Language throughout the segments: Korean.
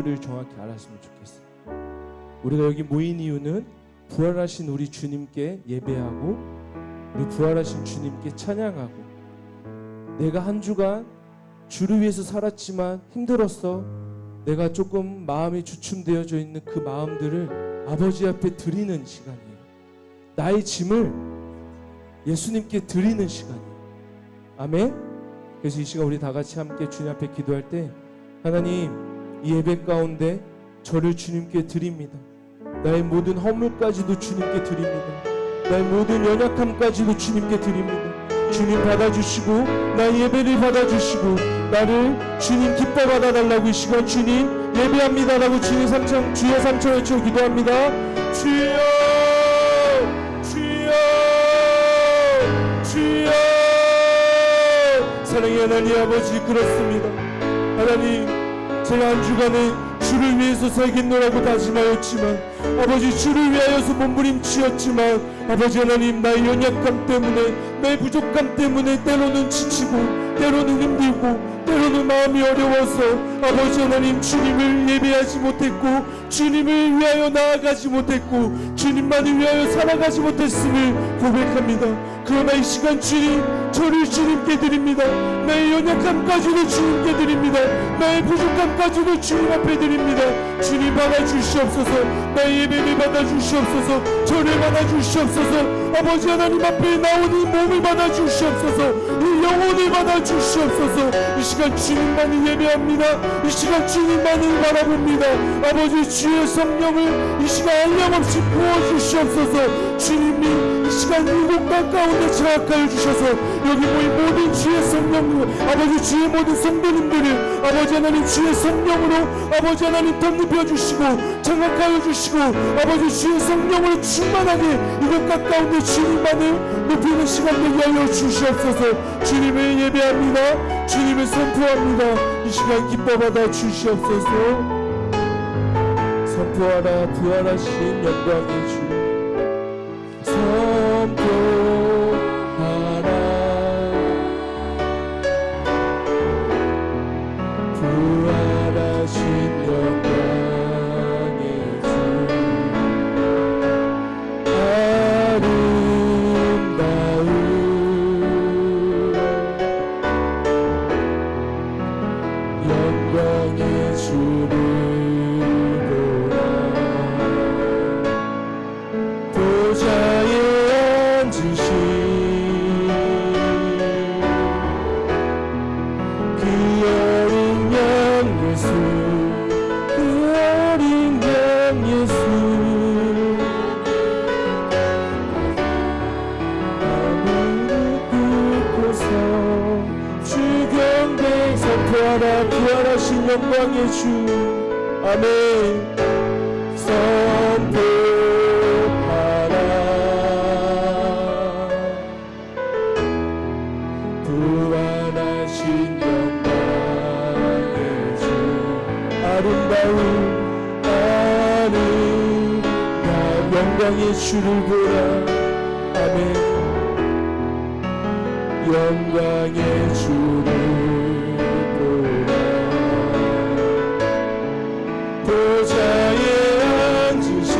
이유를 정확히 알았으면 좋겠어요. 우리가 여기 모인 이유는 부활하신 우리 주님께 예배하고 우리 부활하신 주님께 찬양하고, 내가 한 주간 주를 위해서 살았지만 힘들었어, 내가 조금 마음이 주춤되어져 있는 그 마음들을 아버지 앞에 드리는 시간이에요. 나의 짐을 예수님께 드리는 시간이에요. 아멘. 그래서 이 시간 우리 다 같이 함께 주님 앞에 기도할 때, 하나님, 이 예배 가운데 저를 주님께 드립니다. 나의 모든 허물까지도 주님께 드립니다. 나의 모든 연약함까지도 주님께 드립니다. 주님 받아주시고 나의 예배를 받아주시고 나를 주님 기뻐 받아달라고 이 시간 주님 예배합니다라고 주의 삼창 외쳐 기도합니다. 주여 주여 주여. 사랑의 하나님 아버지, 그렇습니다. 하나님, 제가 한 주간에 주를 위해서 살겠노라고 다짐하였지만, 아버지, 주를 위하여서 몸부림치었지만, 아버지 하나님, 나의 연약함 때문에, 내 부족함 때문에 때로는 지치고 때로는 힘들고 때로는 마음이 어려워서 아버지 하나님, 주님을 예배하지 못했고 주님을 위하여 나아가지 못했고 주님만을 위하여 살아가지 못했음을 고백합니다. 그러나 이 시간 주님, 저를 주님께 드립니다. 나의 연약함까지도 주님께 드립니다. 나의 부족함까지도 주님 앞에 드립니다. 주님 받아주시옵소서. 나의 예배를 받아주시옵소서. 저를 받아주시옵소서. 아버지 하나님 앞에 나오니 몸을 받아주시옵소서. 이 영혼을 받아주시옵소서. 이 시간 주님만을 예배합니다. 이 시간 주님만을 바라봅니다. 아버지, 주의 성령을 이 시간 한량없이 부어주시옵소서. 주님이 이 시간 이곳 가운데 장악하여 주셔서 여기 모인 모든 주의 성령으로, 아버지, 주의 모든 성도님들을 아버지 하나님 주의 성령으로 아버지 하나님 덧입혀 주시고 장악하여 주시고, 아버지 주의 성령으로 충만하게 이곳 가운데 주님만을 높이는 시간 되게 하여 주시옵소서. 주님을 예배합니다. 주님을 선포합니다. 이 시간 기뻐 받아 주시옵소서. 선포하라. 부활하신 영광의 주 선포하라. 부활하신 영광의 주 아름다운 영광의 주를 보라. 보좌에 앉으신 그 어린 양 예수, 그 어린 양 예수, 하늘을 뚫고서 주 경배 선포하라. 부활하신 영광의 주. 아멘. 선포하라. 부활하신 영광의 주 아름다운 영광의 주를 보라. 아멘. 영광의 주를 보라. 보좌에 앉으신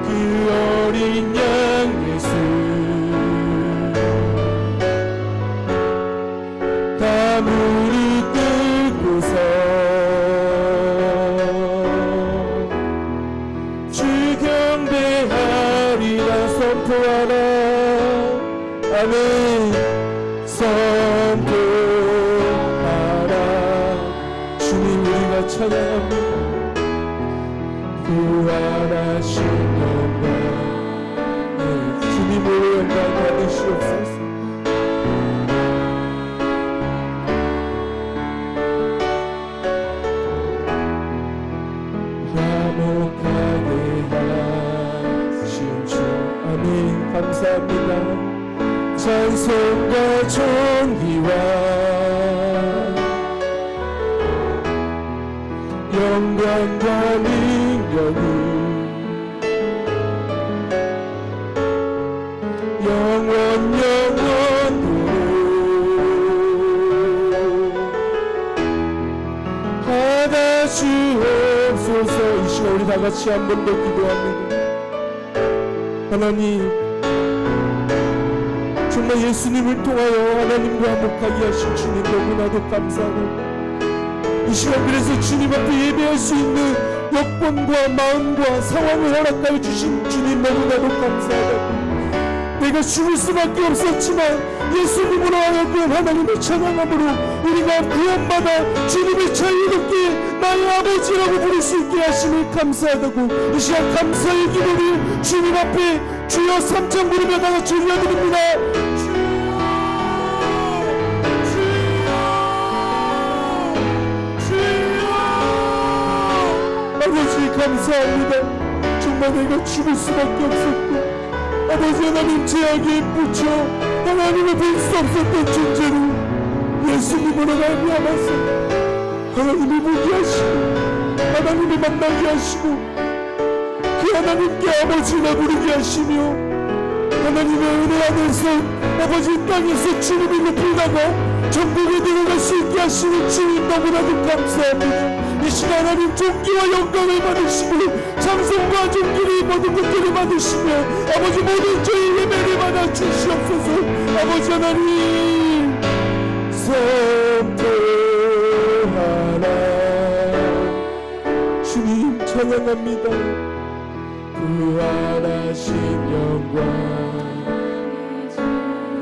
그 어린 양 예수, 다 무릎 꿇고서 주 경배하리라. 선포하라. 아멘. 선포하라. 주님, 우리가 찬양합니다. 부활하신 영광, 주님으로 영광 받으시옵소서. 화목하게 하신 주. 아멘. 감사합니다. 찬송과 존귀와 영광과 능력을 영원 영원으로 우리 다 같이 한 번 더 기도합니다. 하나님, 정말 예수님을 통하여 하나님과 화목하게 하신 주님 너무나도 감사하고, 이 시간 그래서 주님 앞에 예배할 수 있는 여건과 마음과 상황을 허락하여 주신 주님 너무나도 감사하다고. 내가 죽을 수밖에 없었지만 예수님으로 하여금 하나님의 찬양함으로 우리가 구원받아 주님의 자유롭게 나의 아버지라고 부를 수 있게 하심을 감사하다고. 이 시간 감사의 기도를 주님 앞에 주여 3장 부르며 다 같이 올려드립니다. 아버지 감사합니다. 정말 내가 죽을 수밖에 없었고, 아버지 하나님 죄악에 묻혀 하나님을 볼 수 없었던 존재로 예수님으로 말미암아서 하나님을 보게 하시고 하나님을 만나게 하시고 그 하나님께 아버지라 부르게 하시며 하나님의 은혜 안에서 아버지 땅에서 주님을 높이다가 전국에 들어갈 수 있게 하시는 주님 너무나도 감사합니다. 이 시간 하나님 존귀와 영광을 받으시고 찬송과 존귀를 모든 것들을 받으시며 아버지 모든 저희 예배를 받아 주시옵소서. 아버지 하나님 선포하라. 주님 찬양합니다. 부활하신 영광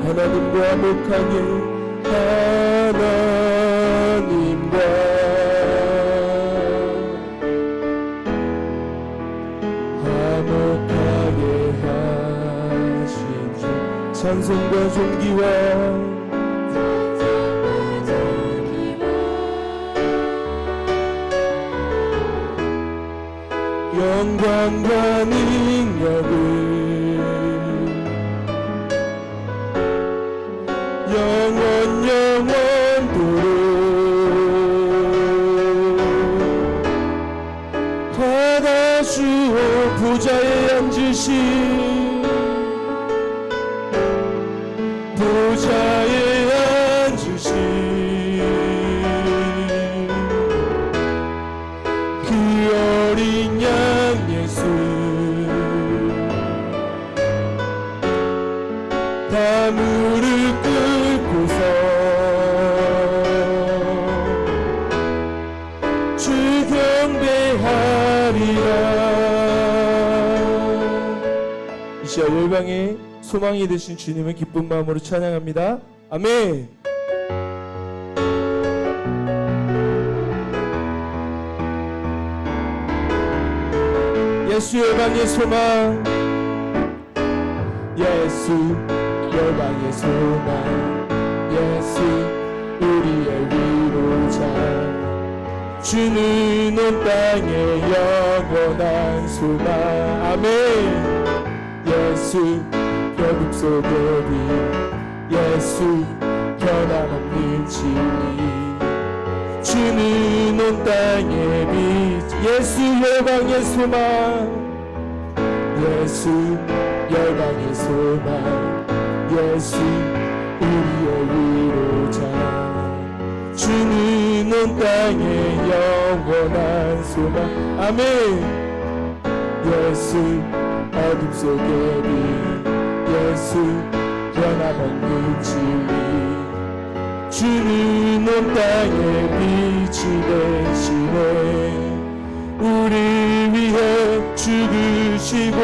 하나님과 화목하게 하나님과 화목하게 하신 주 찬송과 존귀와 영광과 능력을 영원 영원토록 받아주오. 보좌에 앉으신 보좌에 앉으신 그 어린 양 예수 다 무릎 꿇고서 주 경배하리라. 이 시간 열방의 소망이 되신 주님을 기쁜 마음으로 찬양합니다. 아멘. 예수 열방의 소망, 예수 열방의 소망, 예수 우리의 위로자, 주는 온 땅의 영원한 소망. 아멘. 예수 벽 속의 빛, 예수 변함없는 진리, 주는 온 땅의 빛, 예수 열방의 소망, 예수 열방의 소망, 예수 우리의 위로자, 주는 온 땅의 영원한 소망. 아멘. 예수 어둠 속의 빛, 예수 변함없는 진리, 주는 온 땅의 빛이 되시네. 우리 위해 죽으시고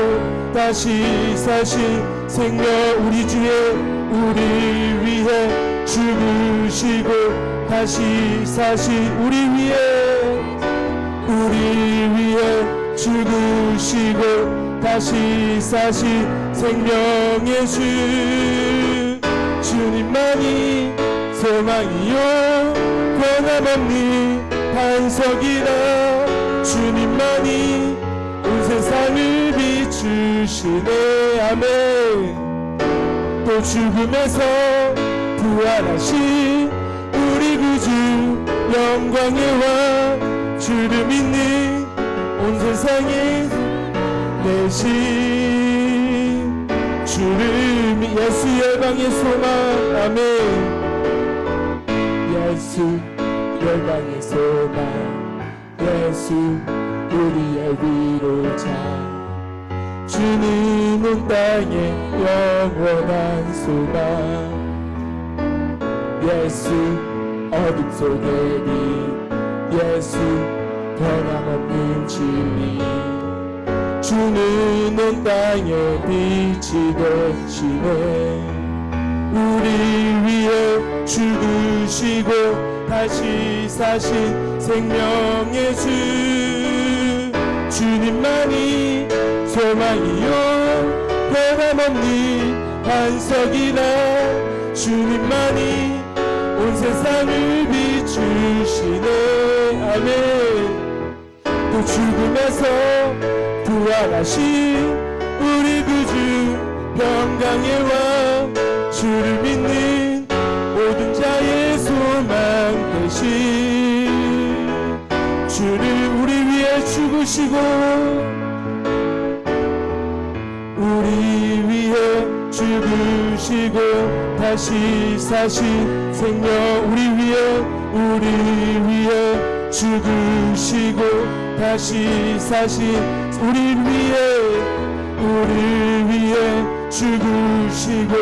다시 사신 생명 우리 주의, 우리 위해 죽으시고 다시 사신 우리 위해, 우리 위해 죽으시고 다시 사신 생명의 주, 주님만이 소망이요 변함없는 반석이라, 주님만이 온 세상을 비추시네. 아멘. 또 죽음에서 부활하신 우리 구주 영광의 왕, 주를 믿는 온 세상에 내신 주를 예수 열방의 소망. 아멘. 예수 열방의 소망, 예수 우리의 위로자. 주님은 땅의 영원한 소망. 예수 어둠 속의 빛. 예수 변함없는 진리. 주는 온 땅의 빛이 되시네. 우리 위해 죽으시고 다시 사신 생명의 주. 주님만이 소망이요 변함없는 반석이라. 주님만이 온 세상을 비추시네. 아멘. 또 죽음에서 부활하신 우리 구주 평강의 왕. 주를 믿는 모든 자의 소망 되신 주를 우리 위해 죽으시고 우리 위해 죽으시고 다시 사신 생명. 우리 위해 죽으시고 다시 사신 우리 위해 죽으시고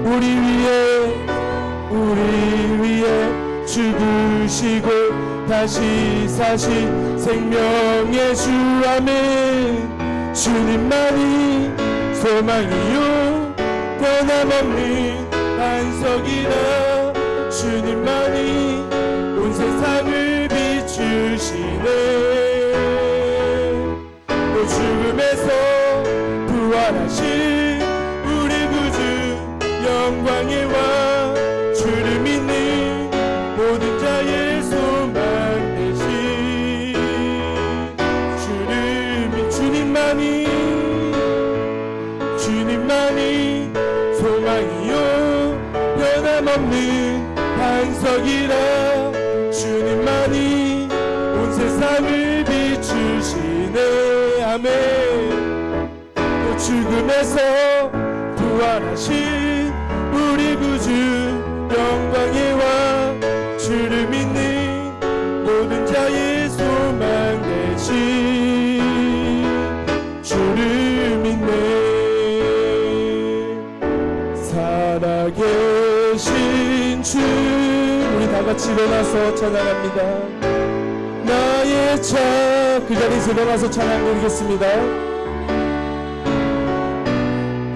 우리 위해 죽으시고 다시 사신 생명의 주. 아멘. 주님만이 소망이요 변함없는 반석이라. 주님만이 온 세상을 비추시네. 또 죽음에서 부활하신 우리 구주 영광의 왕. 주를 믿는 모든 자의 소망 되신 주님만이 소망이요 변함없는 반석이라. 주님만이 온 세상을 비추시네. 아멘. 또 죽음에서 부활하신 우리 구주 영광의 왕. 주를 믿는 모든 자의 소망 되신 주를 믿네. 살아계신 주. 우리 다같이 일어나서 찬양합니다. 나의 차. 그 자리에서 일어나서 찬양 드리겠습니다.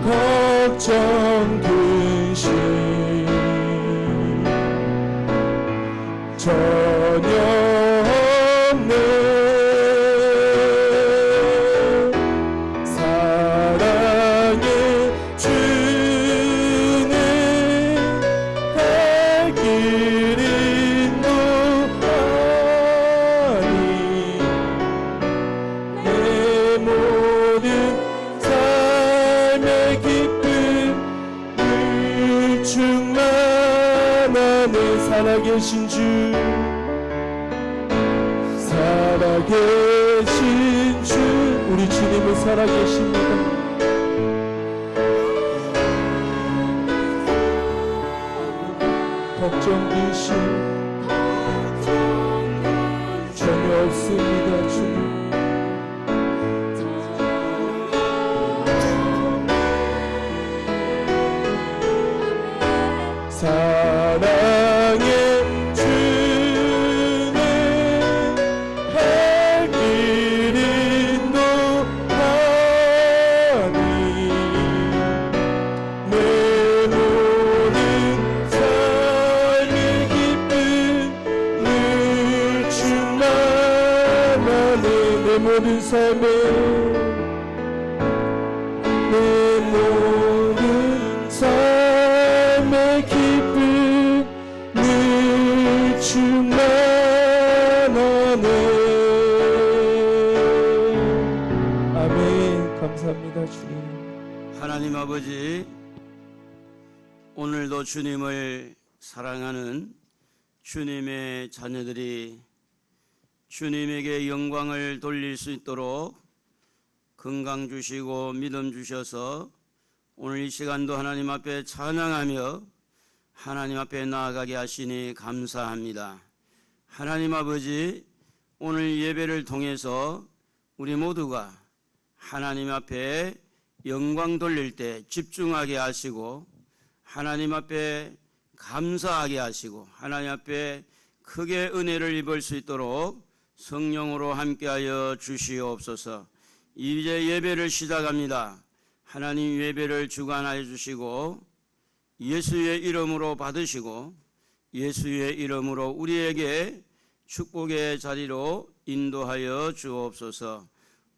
걱정 근심 전혀 없네. 사랑의 주는 갈 길 인도하니 내 모든 삶의 기쁨 늘 충만하네. 살아계신 주. 살아계신 주. 우리 주님은 살아계십니다. 걱정 근심 전혀 없습니다. 주님. 사랑의 주는 갈 길 인도하니 내 모든 삶의 기쁨 늘 충만하네. 내 모든 삶의 기쁨 늘 충만하네. 아멘. 감사합니다 주님. 하나님 아버지, 오늘도 주님을 사랑하는 주님의 자녀들이 주님에게 영광을 돌릴 수 있도록 건강 주시고 믿음 주셔서 오늘 이 시간도 하나님 앞에 찬양하며 하나님 앞에 나아가게 하시니 감사합니다. 하나님 아버지, 오늘 예배를 통해서 우리 모두가 하나님 앞에 영광 돌릴 때 집중하게 하시고 하나님 앞에 감사하게 하시고 하나님 앞에 크게 은혜를 입을 수 있도록 성령으로 함께하여 주시옵소서. 이제 예배를 시작합니다. 하나님 예배를 주관하여 주시고 예수의 이름으로 받으시고 예수의 이름으로 우리에게 축복의 자리로 인도하여 주옵소서.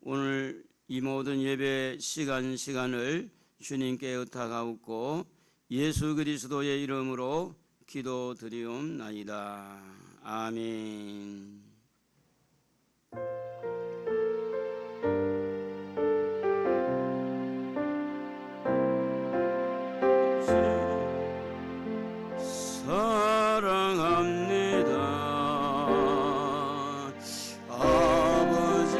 오늘 이 모든 예배 시간을 주님께 의탁하옵고 예수 그리스도의 이름으로 기도드리옵나이다. 아멘. 사랑합니다. 아버지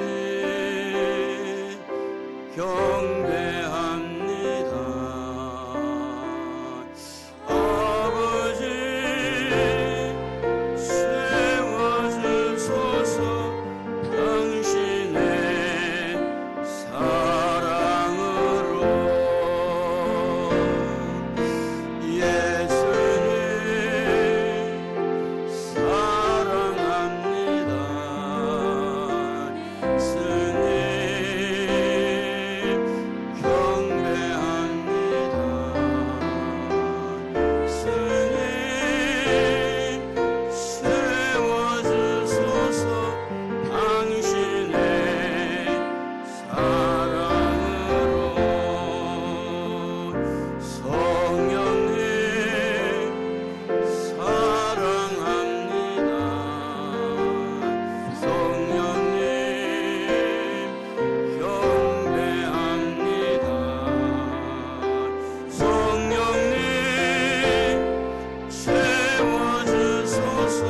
경배합니다. 아버지 세워주소서. 당신의 사랑으로 예수님 사랑합니다. 스님 경배합니다. 스님 세워주소서. 당신의 사랑으로 성령님 사랑합니다. 성령님 경배합니다. 성령님 채워주소서.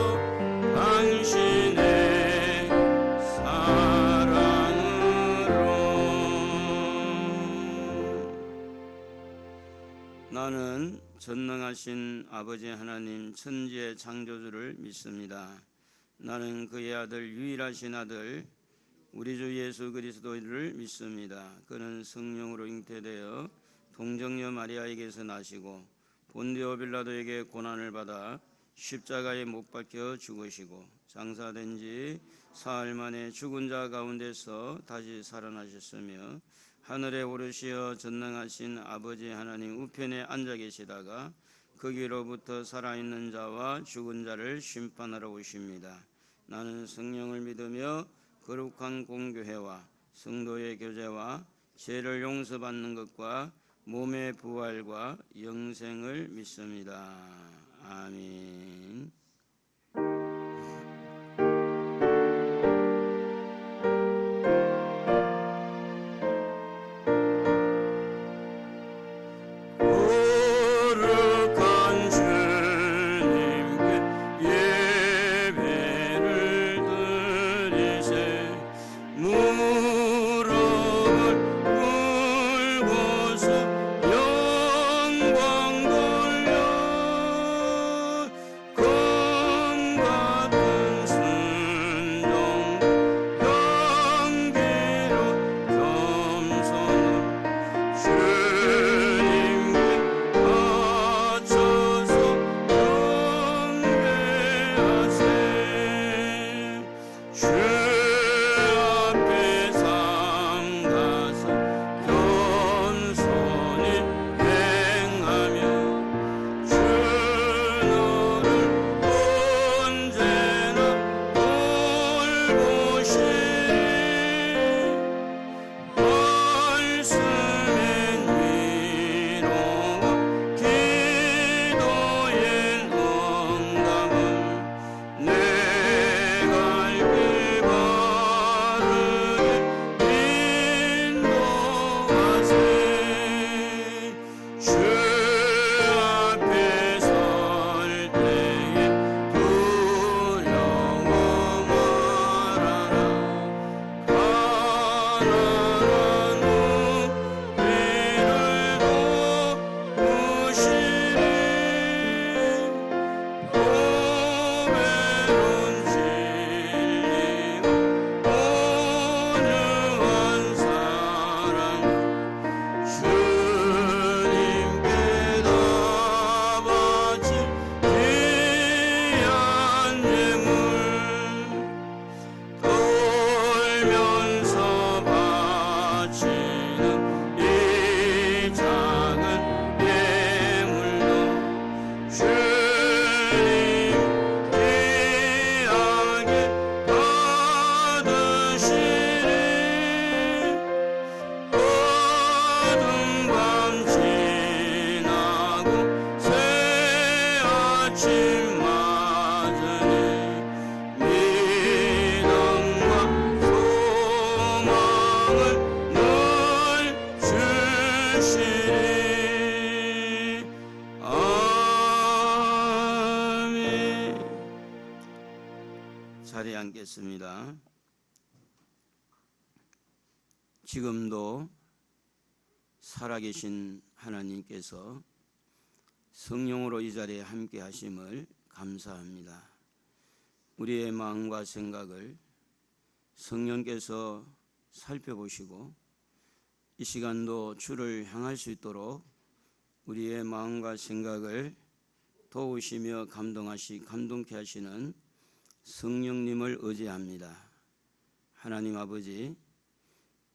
당신의 사랑으로. 나는 전능하신 아버지 하나님 천지의 창조주를 믿습니다. 나는 그의 아들 유일하신 아들 우리 주 예수 그리스도를 믿습니다. 그는 성령으로 잉태되어 동정녀 마리아에게서 나시고 본디오 빌라도에게 고난을 받아 십자가에 못 박혀 죽으시고 장사된 지 사흘 만에 죽은 자 가운데서 다시 살아나셨으며 하늘에 오르시어 전능하신 아버지 하나님 우편에 앉아 계시다가 거기로부터 살아있는 자와 죽은 자를 심판하러 오십니다. 나는 성령을 믿으며 거룩한 공교회와 성도의 교제와 죄를 용서받는 것과 몸의 부활과 영생을 믿습니다. 아멘. 거룩한 주님께 예배를 드리세. 무릎을 꿇고서 영광 돌려 자리에 앉겠습니다. 지금도 살아계신 하나님께서 성령으로 이 자리에 함께 하심을 감사합니다. 우리의 마음과 생각을 성령께서 살펴보시고 이 시간도 주를 향할 수 있도록 우리의 마음과 생각을 도우시며 감동케 하시는 성령님을 의지합니다. 하나님 아버지,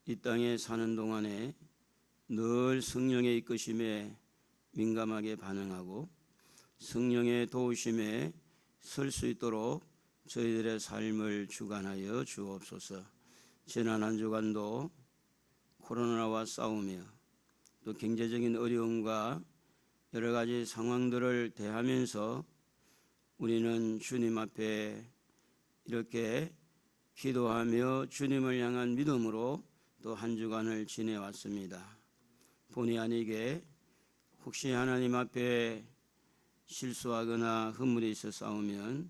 이 땅에 사는 동안에 늘 성령의 이끄심에 민감하게 반응하고 성령의 도우심에 설 수 있도록 저희들의 삶을 주관하여 주옵소서. 지난 한 주간도 코로나와 싸우며 또 경제적인 어려움과 여러 가지 상황들을 대하면서 우리는 주님 앞에 이렇게 기도하며 주님을 향한 믿음으로 또 한 주간을 지내왔습니다. 본의 아니게 혹시 하나님 앞에 실수하거나 흠물이 있어 싸우면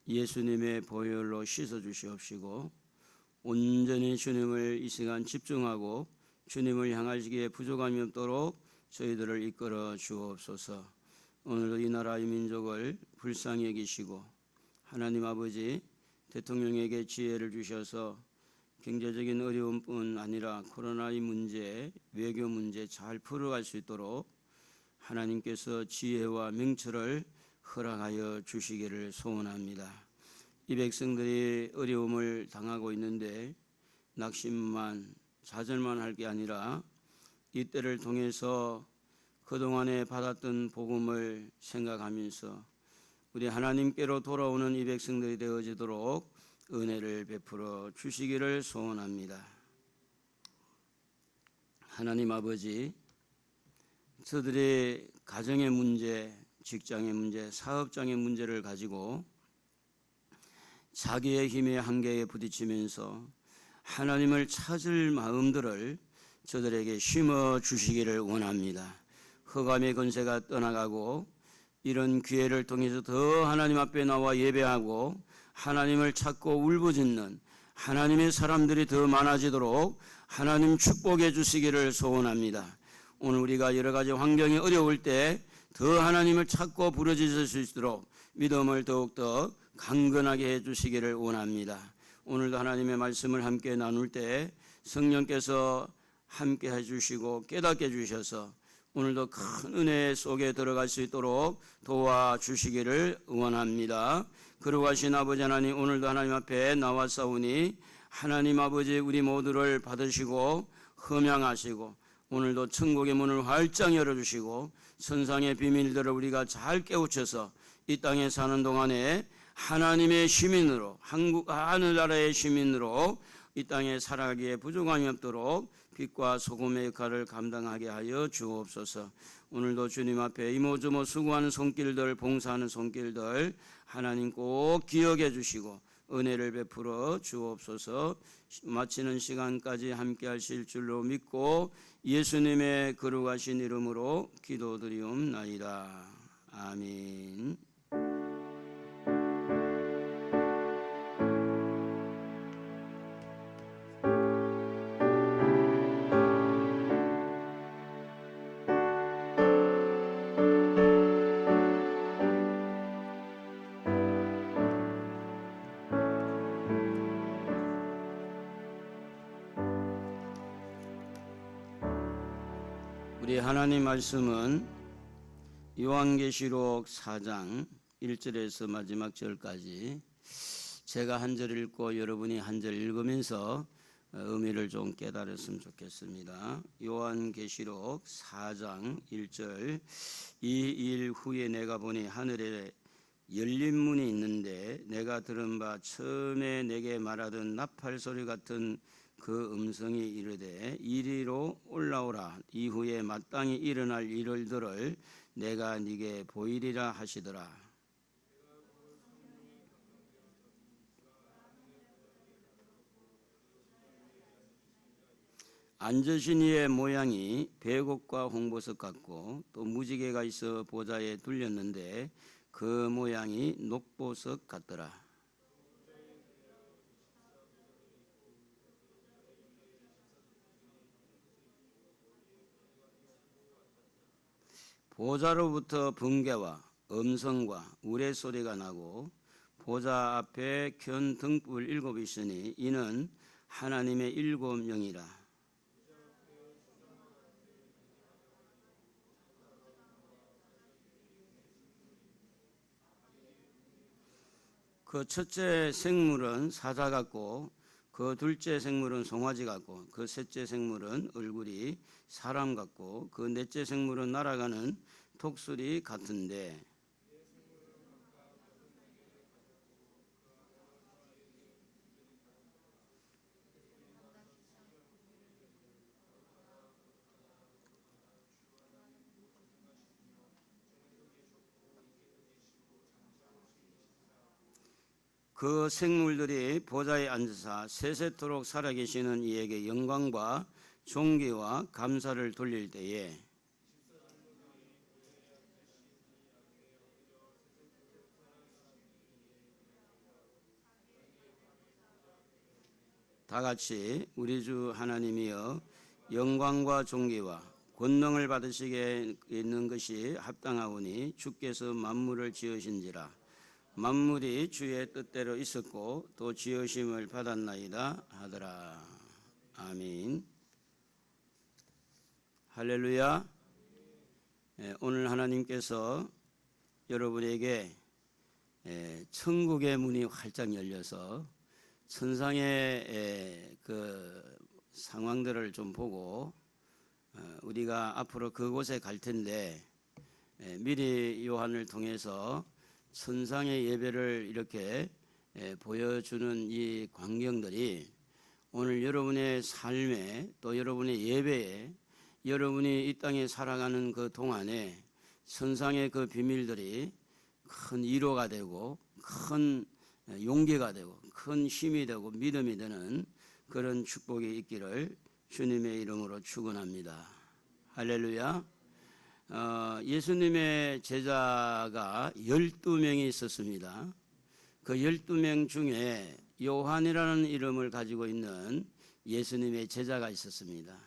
예수님의 보혈로 씻어 주시옵시고 온전히 주님을 이 시간 집중하고 주님을 향하시기에 부족함이 없도록 저희들을 이끌어 주옵소서. 오늘도 이 나라 이 민족을 불쌍히 여기시고 하나님 아버지 대통령에게 지혜를 주셔서 경제적인 어려움뿐 아니라 코로나의 문제, 외교 문제 잘 풀어갈 수 있도록 하나님께서 지혜와 명철을 허락하여 주시기를 소원합니다. 이 백성들이 어려움을 당하고 있는데 낙심만 좌절만 할 게 아니라 이 때를 통해서 그동안에 받았던 복음을 생각하면서 우리 하나님께로 돌아오는 이 백성들이 되어지도록 은혜를 베풀어 주시기를 소원합니다. 하나님 아버지, 저들의 가정의 문제, 직장의 문제, 사업장의 문제를 가지고 자기의 힘의 한계에 부딪히면서 하나님을 찾을 마음들을 저들에게 심어 주시기를 원합니다. 흑암의 권세가 떠나가고 이런 기회를 통해서 더 하나님 앞에 나와 예배하고 하나님을 찾고 울부짖는 하나님의 사람들이 더 많아지도록 하나님 축복해 주시기를 소원합니다. 오늘 우리가 여러 가지 환경이 어려울 때 더 하나님을 찾고 부르짖을 수 있도록 믿음을 더욱더 강건하게 해 주시기를 원합니다. 오늘도 하나님의 말씀을 함께 나눌 때 성령께서 함께 해 주시고 깨닫게 해 주셔서 오늘도 큰 은혜 속에 들어갈 수 있도록 도와주시기를 원합니다. 거룩하신 아버지 하나님, 오늘도 하나님 앞에 나왔사오니 하나님 아버지 우리 모두를 받으시고 흠양하시고 오늘도 천국의 문을 활짝 열어주시고 선상의 비밀들을 우리가 잘 깨우쳐서 이 땅에 사는 동안에 하나님의 시민으로, 하늘나라의 시민으로 이 땅에 살아가기에 부족함이 없도록 빛과 소금의 역할을 감당하게 하여 주옵소서. 오늘도 주님 앞에 이모저모 수고하는 손길들, 봉사하는 손길들 하나님 꼭 기억해 주시고 은혜를 베풀어 주옵소서. 마치는 시간까지 함께 하실 줄로 믿고 예수님의 거룩하신 이름으로 기도드리옵나이다. 아멘. 우리 하나님 말씀은 요한계시록 4장 1절에서 마지막 절까지 제가 한 절 읽고 여러분이 한 절 읽으면서 의미를 좀 깨달았으면 좋겠습니다. 요한계시록 4장 1절 이 일 후에 내가 보니 하늘에 열린 문이 있는데 내가 들은 바 처음에 내게 말하던 나팔 소리 같은 그 음성이 이르되 이리로 올라오라. 이후에 마땅히 일어날 일들을 내가 네게 보이리라 하시더라. 앉으신 이의 모양이 배곡과 홍보석 같고 또 무지개가 있어 보좌에 둘렸는데 그 모양이 녹보석 같더라. 보좌로부터 번개와 음성과 우레소리가 나고 보좌 앞에 켠 등불 7이 있으니 이는 하나님의 7영이라. 그 첫째 생물은 사자 같고 그 둘째 생물은 송아지 같고 그 셋째 생물은 얼굴이 사람 같고 그 넷째 생물은 날아가는 독수리 같은데 그 생물들이 보좌에 앉으사 세세토록 살아계시는 이에게 영광과 존귀와 감사를 돌릴 때에 다 같이 우리 주 하나님이여 영광과 존귀와 권능을 받으시게 있는 것이 합당하오니 주께서 만물을 지으신지라. 만물이 주의 뜻대로 있었고 또 지으심을 받았나이다 하더라. 아멘. 할렐루야. 오늘 하나님께서 여러분에게 천국의 문이 활짝 열려서 천상의 그 상황들을 좀 보고 우리가 앞으로 그곳에 갈 텐데 미리 요한을 통해서 천상의 예배를 이렇게 보여주는 이 광경들이 오늘 여러분의 삶에 또 여러분의 예배에 여러분이 이 땅에 살아가는 그 동안에 천상의 그 비밀들이 큰 위로가 되고 큰 용기가 되고 큰 힘이 되고 믿음이 되는 그런 축복이 있기를 주님의 이름으로 축원합니다. 할렐루야. 예수님의 제자가 12명이 있었습니다. 그 12명 중에 요한이라는 이름을 가지고 있는 예수님의 제자가 있었습니다.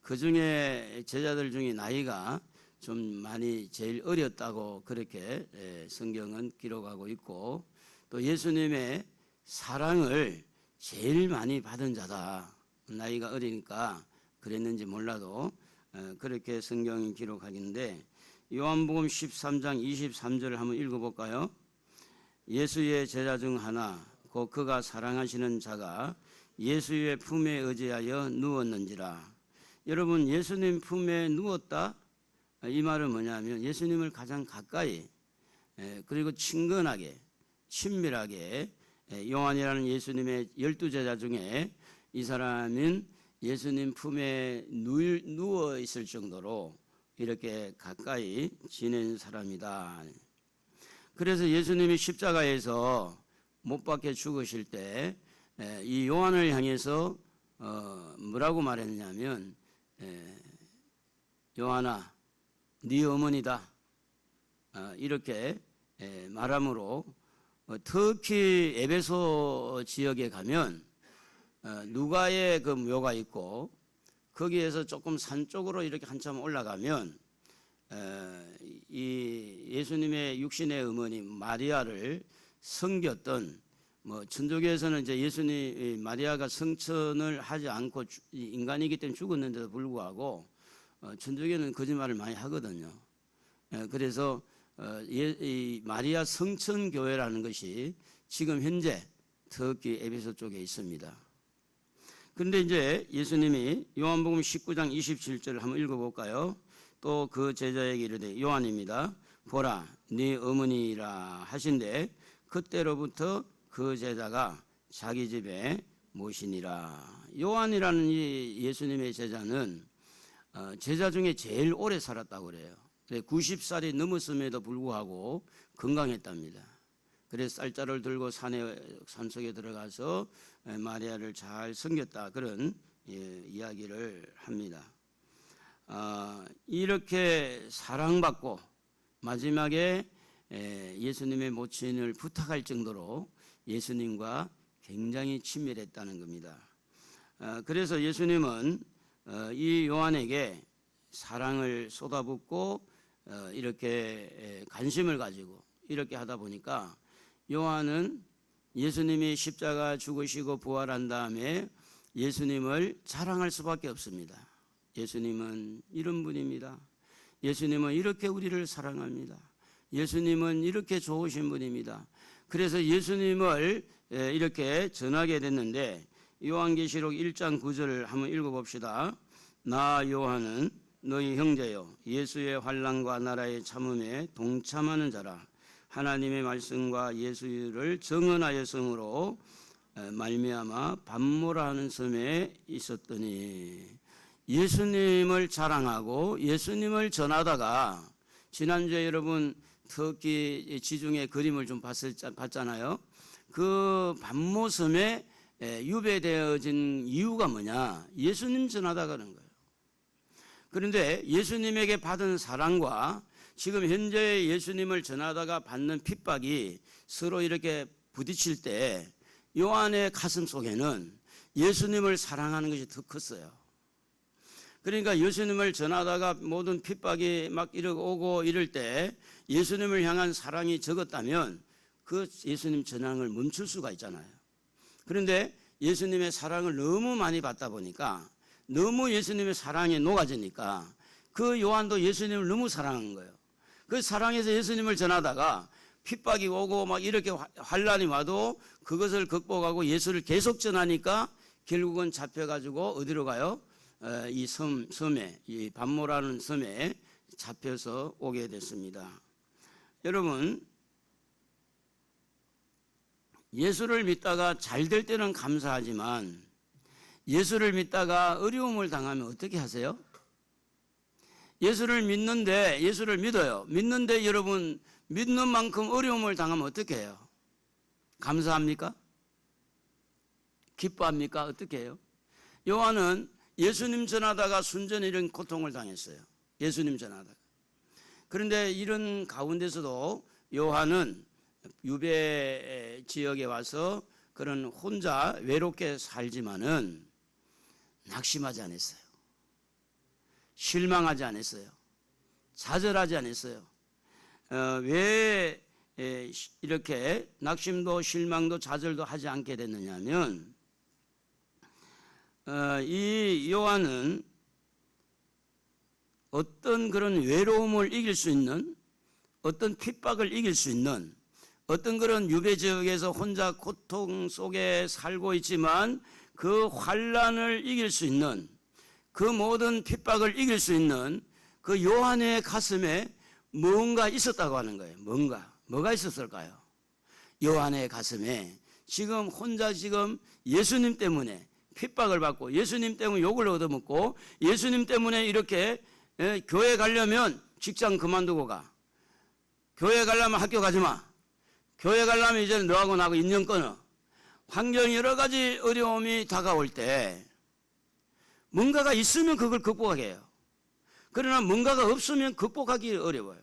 그 중에 제자들 중에 나이가 좀 많이 제일 어렸다고 그렇게 성경은 기록하고 있고 또 예수님의 사랑을 제일 많이 받은 자다. 나이가 어리니까 그랬는지 몰라도 그렇게 성경이 기록하기인데 요한복음 13장 23절을 한번 읽어볼까요? 예수의 제자 중 하나 곧 그가 사랑하시는 자가 예수의 품에 의지하여 누웠는지라. 여러분 예수님 품에 누웠다? 이 말은 뭐냐면 예수님을 가장 가까이 그리고 친근하게 친밀하게 요한이라는 예수님의 12제자 중에 이 사람은 예수님 품에 누워 있을 정도로 이렇게 가까이 지낸 사람이다. 그래서 예수님이 십자가에서 못 박혀 죽으실 때 이 요한을 향해서 뭐라고 말했냐면 요한아 네 어머니다 이렇게 말함으로 특히 에베소 지역에 가면 누가의 그 묘가 있고 거기에서 조금 산 쪽으로 이렇게 한참 올라가면 이 예수님의 육신의 어머니 마리아를 섬겼던 뭐 천주교에서는 이제 예수님 마리아가 성천을 하지 않고 인간이기 때문에 죽었는데도 불구하고 천주교는 거짓말을 많이 하거든요. 그래서 이 마리아 성천 교회라는 것이 지금 현재 특히 에베소 쪽에 있습니다. 그런데 이제 예수님이 요한복음 19장 27절을 한번 읽어볼까요? 또 그 제자에게 이르되 요한입니다. 보라 네 어머니라 하신대 그때로부터 그 제자가 자기 집에 모시니라. 요한이라는 이 예수님의 제자는 제자 중에 제일 오래 살았다고 그래요. 90살이 넘었음에도 불구하고 건강했답니다. 그래서 쌀자루를 들고 산속에 들어가서 마리아를 잘 섬겼다 그런 이야기를 합니다. 이렇게 사랑받고 마지막에 예수님의 모친을 부탁할 정도로 예수님과 굉장히 친밀했다는 겁니다. 그래서 예수님은 이 요한에게 사랑을 쏟아붓고 이렇게 관심을 가지고 이렇게 하다 보니까 요한은 예수님이 십자가 죽으시고 부활한 다음에 예수님을 자랑할 수밖에 없습니다. 예수님은 이런 분입니다. 예수님은 이렇게 우리를 사랑합니다. 예수님은 이렇게 좋으신 분입니다. 그래서 예수님을 이렇게 전하게 됐는데 요한계시록 1장 9절을 한번 읽어봅시다. 나 요한은 너희 형제요 예수의 환난과 나라의 참음에 동참하는 자라. 하나님의 말씀과 예수를 증언하였으므로 말미암아 밤모라 하는 섬에 있었더니, 예수님을 자랑하고 예수님을 전하다가 지난주에 여러분 터키 지중해 그림을 좀 봤잖아요. 그 밤모섬에 유배되어진 이유가 뭐냐? 예수님 전하다가 그런 거예요. 그런데 예수님에게 받은 사랑과 지금 현재 예수님을 전하다가 받는 핍박이 서로 이렇게 부딪힐 때 요한의 가슴 속에는 예수님을 사랑하는 것이 더 컸어요. 그러니까 예수님을 전하다가 모든 핍박이 막 오고 이럴 때 예수님을 향한 사랑이 적었다면 그 예수님 전향을 멈출 수가 있잖아요. 그런데 예수님의 사랑을 너무 많이 받다 보니까, 너무 예수님의 사랑에 녹아지니까 그 요한도 예수님을 너무 사랑한 거예요. 그 사랑에서 예수님을 전하다가 핍박이 오고 막 이렇게 환난이 와도 그것을 극복하고 예수를 계속 전하니까 결국은 잡혀가지고 어디로 가요? 이 섬에, 이 밤모라는 섬에 잡혀서 오게 됐습니다. 여러분, 예수를 믿다가 잘 될 때는 감사하지만 예수를 믿다가 어려움을 당하면 어떻게 하세요? 예수를 믿어요. 믿는데 여러분, 믿는 만큼 어려움을 당하면 어떻게 해요? 감사합니까? 기뻐합니까? 어떻게 해요? 요한은 예수님 전하다가 순전히 이런 고통을 당했어요. 예수님 전하다가. 그런데 이런 가운데서도 요한은 유배 지역에 와서 그런 혼자 외롭게 살지만은 낙심하지 않았어요. 실망하지 않았어요. 좌절하지 않았어요. 왜 이렇게 낙심도 실망도 좌절도 하지 않게 됐느냐 하면, 이 요한은 어떤 그런 외로움을 이길 수 있는, 어떤 핍박을 이길 수 있는, 어떤 그런 유배 지역에서 혼자 고통 속에 살고 있지만 그 환난을 이길 수 있는, 그 모든 핍박을 이길 수 있는 그 요한의 가슴에 뭔가 있었다고 하는 거예요. 뭐가 있었을까요? 요한의 가슴에 지금 혼자 지금 예수님 때문에 핍박을 받고 예수님 때문에 욕을 얻어먹고 예수님 때문에 이렇게 교회 가려면 직장 그만두고 가, 교회 가려면 학교 가지 마, 교회 가려면 이제 너하고 나하고 인연 끊어, 환경이 여러 가지 어려움이 다가올 때 뭔가가 있으면 그걸 극복하게 해요. 그러나 뭔가가 없으면 극복하기 어려워요.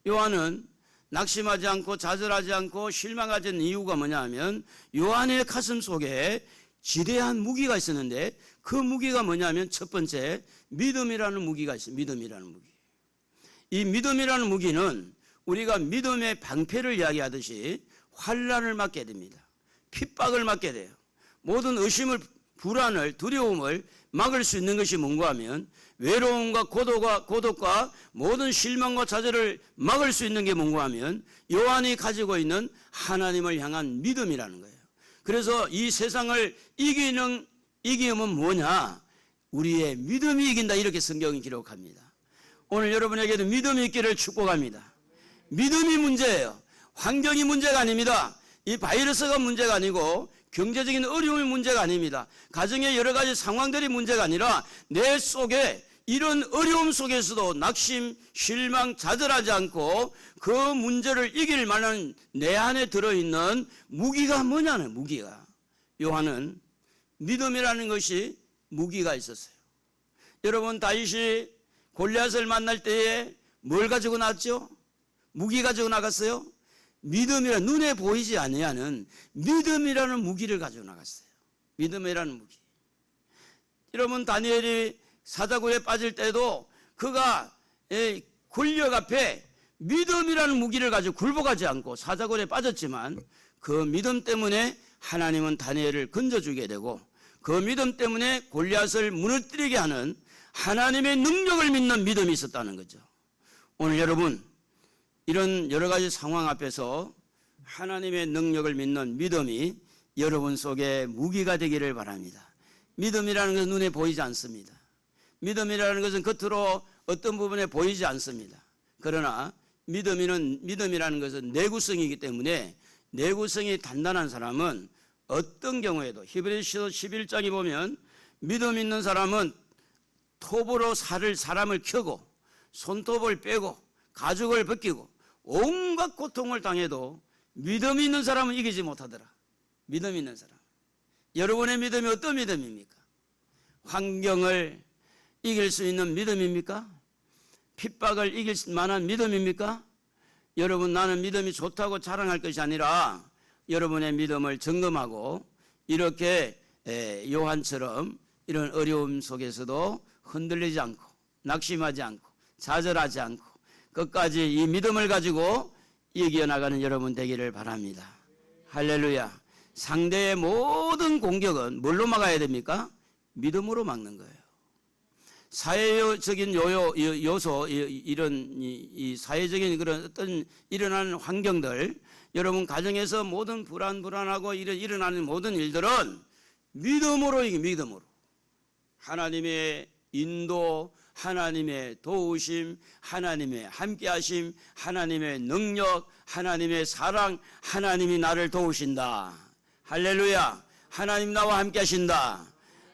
요한은 낙심하지 않고 좌절하지 않고 실망하지 않는 이유가 뭐냐 하면 요한의 가슴 속에 지대한 무기가 있었는데 그 무기가 뭐냐면 첫 번째 믿음이라는 무기가 있어요. 믿음이라는 무기. 이 믿음이라는 무기는 우리가 믿음의 방패를 이야기하듯이 환난을 맞게 됩니다. 핍박을 맞게 돼요. 모든 의심을, 불안을, 두려움을 막을 수 있는 것이 뭔가 하면 외로움과 고독과 모든 실망과 좌절을 막을 수 있는 게 뭔가 하면 요한이 가지고 있는 하나님을 향한 믿음이라는 거예요. 그래서 이 세상을 이기면 뭐냐? 우리의 믿음이 이긴다, 이렇게 성경이 기록합니다. 오늘 여러분에게도 믿음이 있기를 축복합니다. 믿음이 문제예요. 환경이 문제가 아닙니다. 이 바이러스가 문제가 아니고 경제적인 어려움이 문제가 아닙니다. 가정의 여러 가지 상황들이 문제가 아니라 내 속에 이런 어려움 속에서도 낙심, 실망, 좌절하지 않고 그 문제를 이길 만한 내 안에 들어있는 무기가 뭐냐는 무기가. 요한은 믿음이라는 것이 무기가 있었어요. 여러분, 다윗이 골리앗을 만날 때에 뭘 가지고 나왔죠? 무기 가지고 나갔어요? 믿음이라는, 눈에 보이지 아니하는 믿음이라는 무기를 가지고 나갔어요. 믿음이라는 무기. 여러분, 다니엘이 사자굴에 빠질 때도 그가 권력 앞에 믿음이라는 무기를 가지고 굴복하지 않고 사자굴에 빠졌지만 그 믿음 때문에 하나님은 다니엘을 건져주게 되고 그 믿음 때문에 골리앗을 무너뜨리게 하는 하나님의 능력을 믿는 믿음이 있었다는 거죠. 오늘 여러분 이런 여러 가지 상황 앞에서 하나님의 능력을 믿는 믿음이 여러분 속에 무기가 되기를 바랍니다. 믿음이라는 것은 눈에 보이지 않습니다. 믿음이라는 것은 겉으로 어떤 부분에 보이지 않습니다. 그러나 믿음이라는 것은 내구성이기 때문에 내구성이 단단한 사람은 어떤 경우에도 히브리서 11장에 보면 믿음 있는 사람은 톱으로 사람을 켜고 손톱을 빼고 가죽을 벗기고 온갖 고통을 당해도 믿음 있는 사람은 이기지 못하더라. 믿음 있는 사람. 여러분의 믿음이 어떤 믿음입니까? 환경을 이길 수 있는 믿음입니까? 핍박을 이길 만한 믿음입니까? 여러분 나는 믿음이 좋다고 자랑할 것이 아니라 여러분의 믿음을 점검하고 이렇게 요한처럼 이런 어려움 속에서도 흔들리지 않고 낙심하지 않고 좌절하지 않고 끝까지 이 믿음을 가지고 이겨나가는 여러분 되기를 바랍니다. 할렐루야. 상대의 모든 공격은 뭘로 막아야 됩니까? 믿음으로 막는 거예요. 사회적인 요소, 이런 이 사회적인 그런 어떤 일어나는 환경들, 여러분 가정에서 모든 불안하고 일어나는 모든 일들은 믿음으로 믿음으로 하나님의 인도, 하나님의 도우심, 하나님의 함께하심, 하나님의 능력, 하나님의 사랑, 하나님이 나를 도우신다. 할렐루야. 하나님 나와 함께하신다.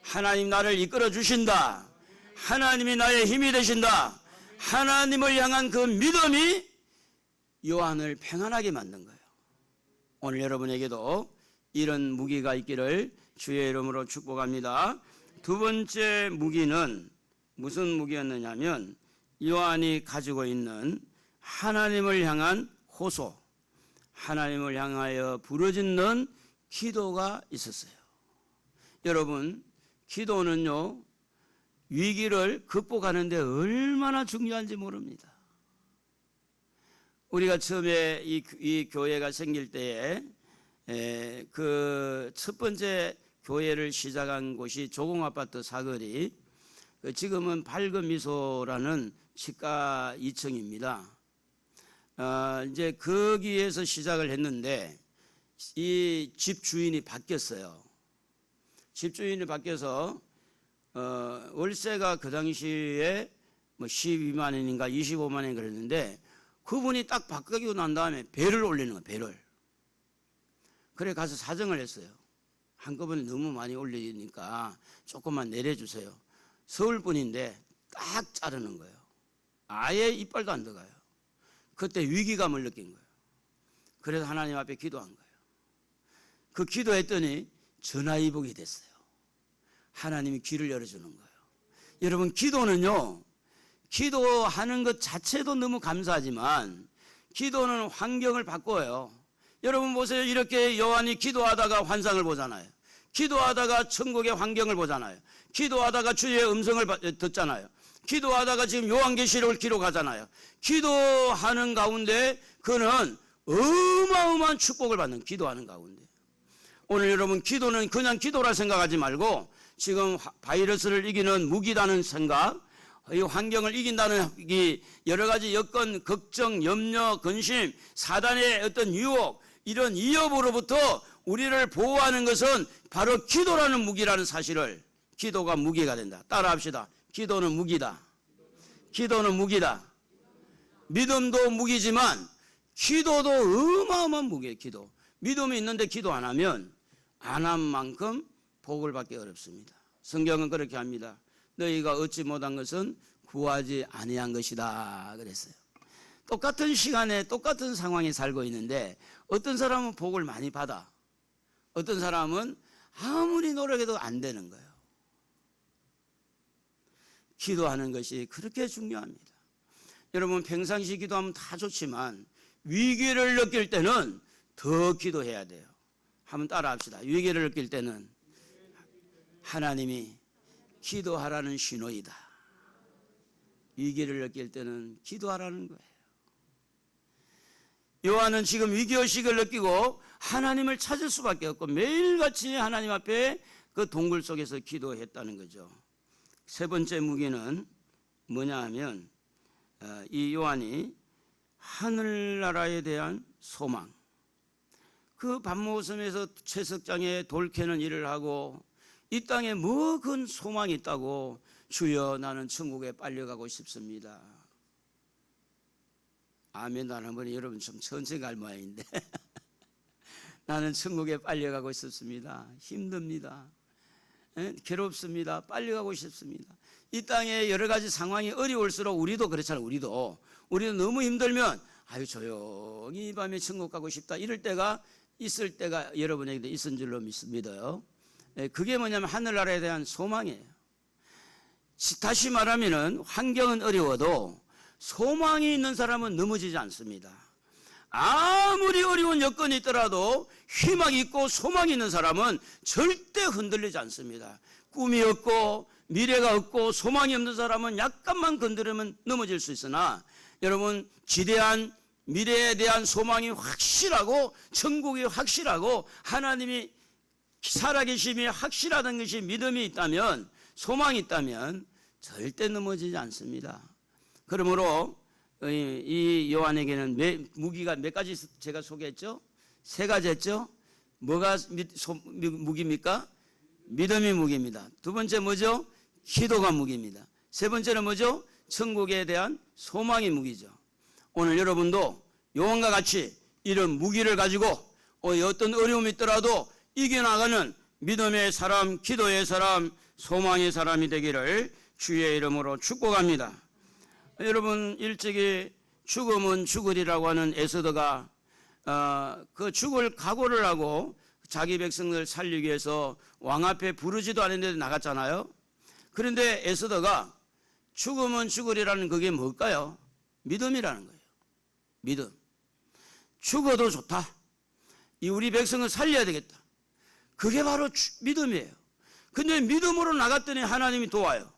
하나님 나를 이끌어 주신다. 하나님이 나의 힘이 되신다. 하나님을 향한 그 믿음이 요한을 평안하게 만든 거예요. 오늘 여러분에게도 이런 무기가 있기를 주의 이름으로 축복합니다. 두 번째 무기는 무슨 무기였느냐면 요한이 가지고 있는 하나님을 향한 호소, 하나님을 향하여 부르짖는 기도가 있었어요. 여러분 기도는요 위기를 극복하는 데 얼마나 중요한지 모릅니다. 우리가 처음에 이 교회가 생길 때에 그 첫 번째 교회를 시작한 곳이 조공아파트 사거리, 지금은 밝은 미소라는 치과 2층입니다. 이제 거기에서 시작을 했는데 이 집 주인이 바뀌었어요. 집 주인이 바뀌어서 월세가 그 당시에 뭐 12만 원인가 25만 원 그랬는데 그분이 딱 바뀌고 난 다음에 배를 올리는 거예요. 배를. 그래 가서 사정을 했어요. 한꺼번에 너무 많이 올리니까 조금만 내려주세요. 서울 분인데 딱 자르는 거예요. 아예 이빨도 안 들어가요. 그때 위기감을 느낀 거예요. 그래서 하나님 앞에 기도한 거예요. 그 기도했더니 전화위복이 됐어요. 하나님이 귀를 열어주는 거예요. 여러분 기도는요, 기도하는 것 자체도 너무 감사하지만 기도는 환경을 바꿔요. 여러분 보세요. 이렇게 요한이 기도하다가 환상을 보잖아요. 기도하다가 천국의 환경을 보잖아요. 기도하다가 주의 음성을 듣잖아요. 기도하다가 지금 요한계시록을 기록하잖아요. 기도하는 가운데 그는 어마어마한 축복을 받는, 기도하는 가운데. 오늘 여러분 기도는 그냥 기도라 생각하지 말고 지금 바이러스를 이기는 무기라는 생각, 이 환경을 이긴다는 이 여러 가지 여건, 걱정, 염려, 근심, 사단의 어떤 유혹, 이런 위협으로부터 우리를 보호하는 것은 바로 기도라는 무기라는 사실을, 기도가 무기가 된다. 따라합시다. 기도는 무기다. 기도는 무기다. 믿음도 무기지만 기도도 어마어마한 무기예요. 기도. 믿음이 있는데 기도 안 하면 안 한 만큼 복을 받기 어렵습니다. 성경은 그렇게 합니다. 너희가 얻지 못한 것은 구하지 아니한 것이다 그랬어요. 똑같은 시간에 똑같은 상황에 살고 있는데 어떤 사람은 복을 많이 받아, 어떤 사람은 아무리 노력해도 안 되는 거예요. 기도하는 것이 그렇게 중요합니다. 여러분 평상시 기도하면 다 좋지만 위기를 느낄 때는 더 기도해야 돼요. 한번 따라합시다. 위기를 느낄 때는 하나님이 기도하라는 신호이다. 위기를 느낄 때는 기도하라는 거예요. 요한은 지금 위기의식을 느끼고 하나님을 찾을 수밖에 없고 매일같이 하나님 앞에 그 동굴 속에서 기도했다는 거죠. 세 번째 무기는 뭐냐 하면 이 요한이 하늘나라에 대한 소망, 그 밤모섬에서 채석장에 돌 캐는 일을 하고 이 땅에 뭐 큰 소망이 있다고, 주여 나는 천국에 빨리 가고 싶습니다. 아멘 안 하면 여러분 좀 천천히 갈 모양인데 나는 천국에 빨리 가고 싶습니다. 힘듭니다. 괴롭습니다. 빨리 가고 싶습니다. 이 땅에 여러 가지 상황이 어려울수록 우리도 그렇잖아요. 우리도 너무 힘들면 아유 조용히 이 밤에 천국 가고 싶다 이럴 때가 있을 때가 여러분에게도 있은 줄로 믿어요. 그게 뭐냐면 하늘나라에 대한 소망이에요. 다시 말하면은 환경은 어려워도 소망이 있는 사람은 넘어지지 않습니다. 아무리 어려운 여건이 있더라도 희망이 있고 소망이 있는 사람은 절대 흔들리지 않습니다. 꿈이 없고 미래가 없고 소망이 없는 사람은 약간만 건드리면 넘어질 수 있으나 여러분 지대한 미래에 대한 소망이 확실하고 천국이 확실하고 하나님이 살아계심이 확실하다는 것이 믿음이 있다면, 소망이 있다면 절대 넘어지지 않습니다. 그러므로 이 요한에게는 무기가 몇 가지 제가 소개했죠? 세 가지 했죠? 뭐가 무기입니까? 믿음이 무기입니다. 두 번째 뭐죠? 기도가 무기입니다. 세 번째는 뭐죠? 천국에 대한 소망이 무기죠. 오늘 여러분도 요한과 같이 이런 무기를 가지고 어떤 어려움이 있더라도 이겨나가는 믿음의 사람, 기도의 사람, 소망의 사람이 되기를 주의 이름으로 축복합니다. 여러분 일찍이 죽으면 죽으리라고 하는 에스더가 그 죽을 각오를 하고 자기 백성을 살리기 위해서 왕 앞에 부르지도 않았는데 나갔잖아요. 그런데 에스더가 죽으면 죽으리라는 그게 뭘까요? 믿음이라는 거예요. 믿음. 죽어도 좋다. 우리 백성을 살려야 되겠다. 그게 바로 믿음이에요. 근데 믿음으로 나갔더니 하나님이 도와요.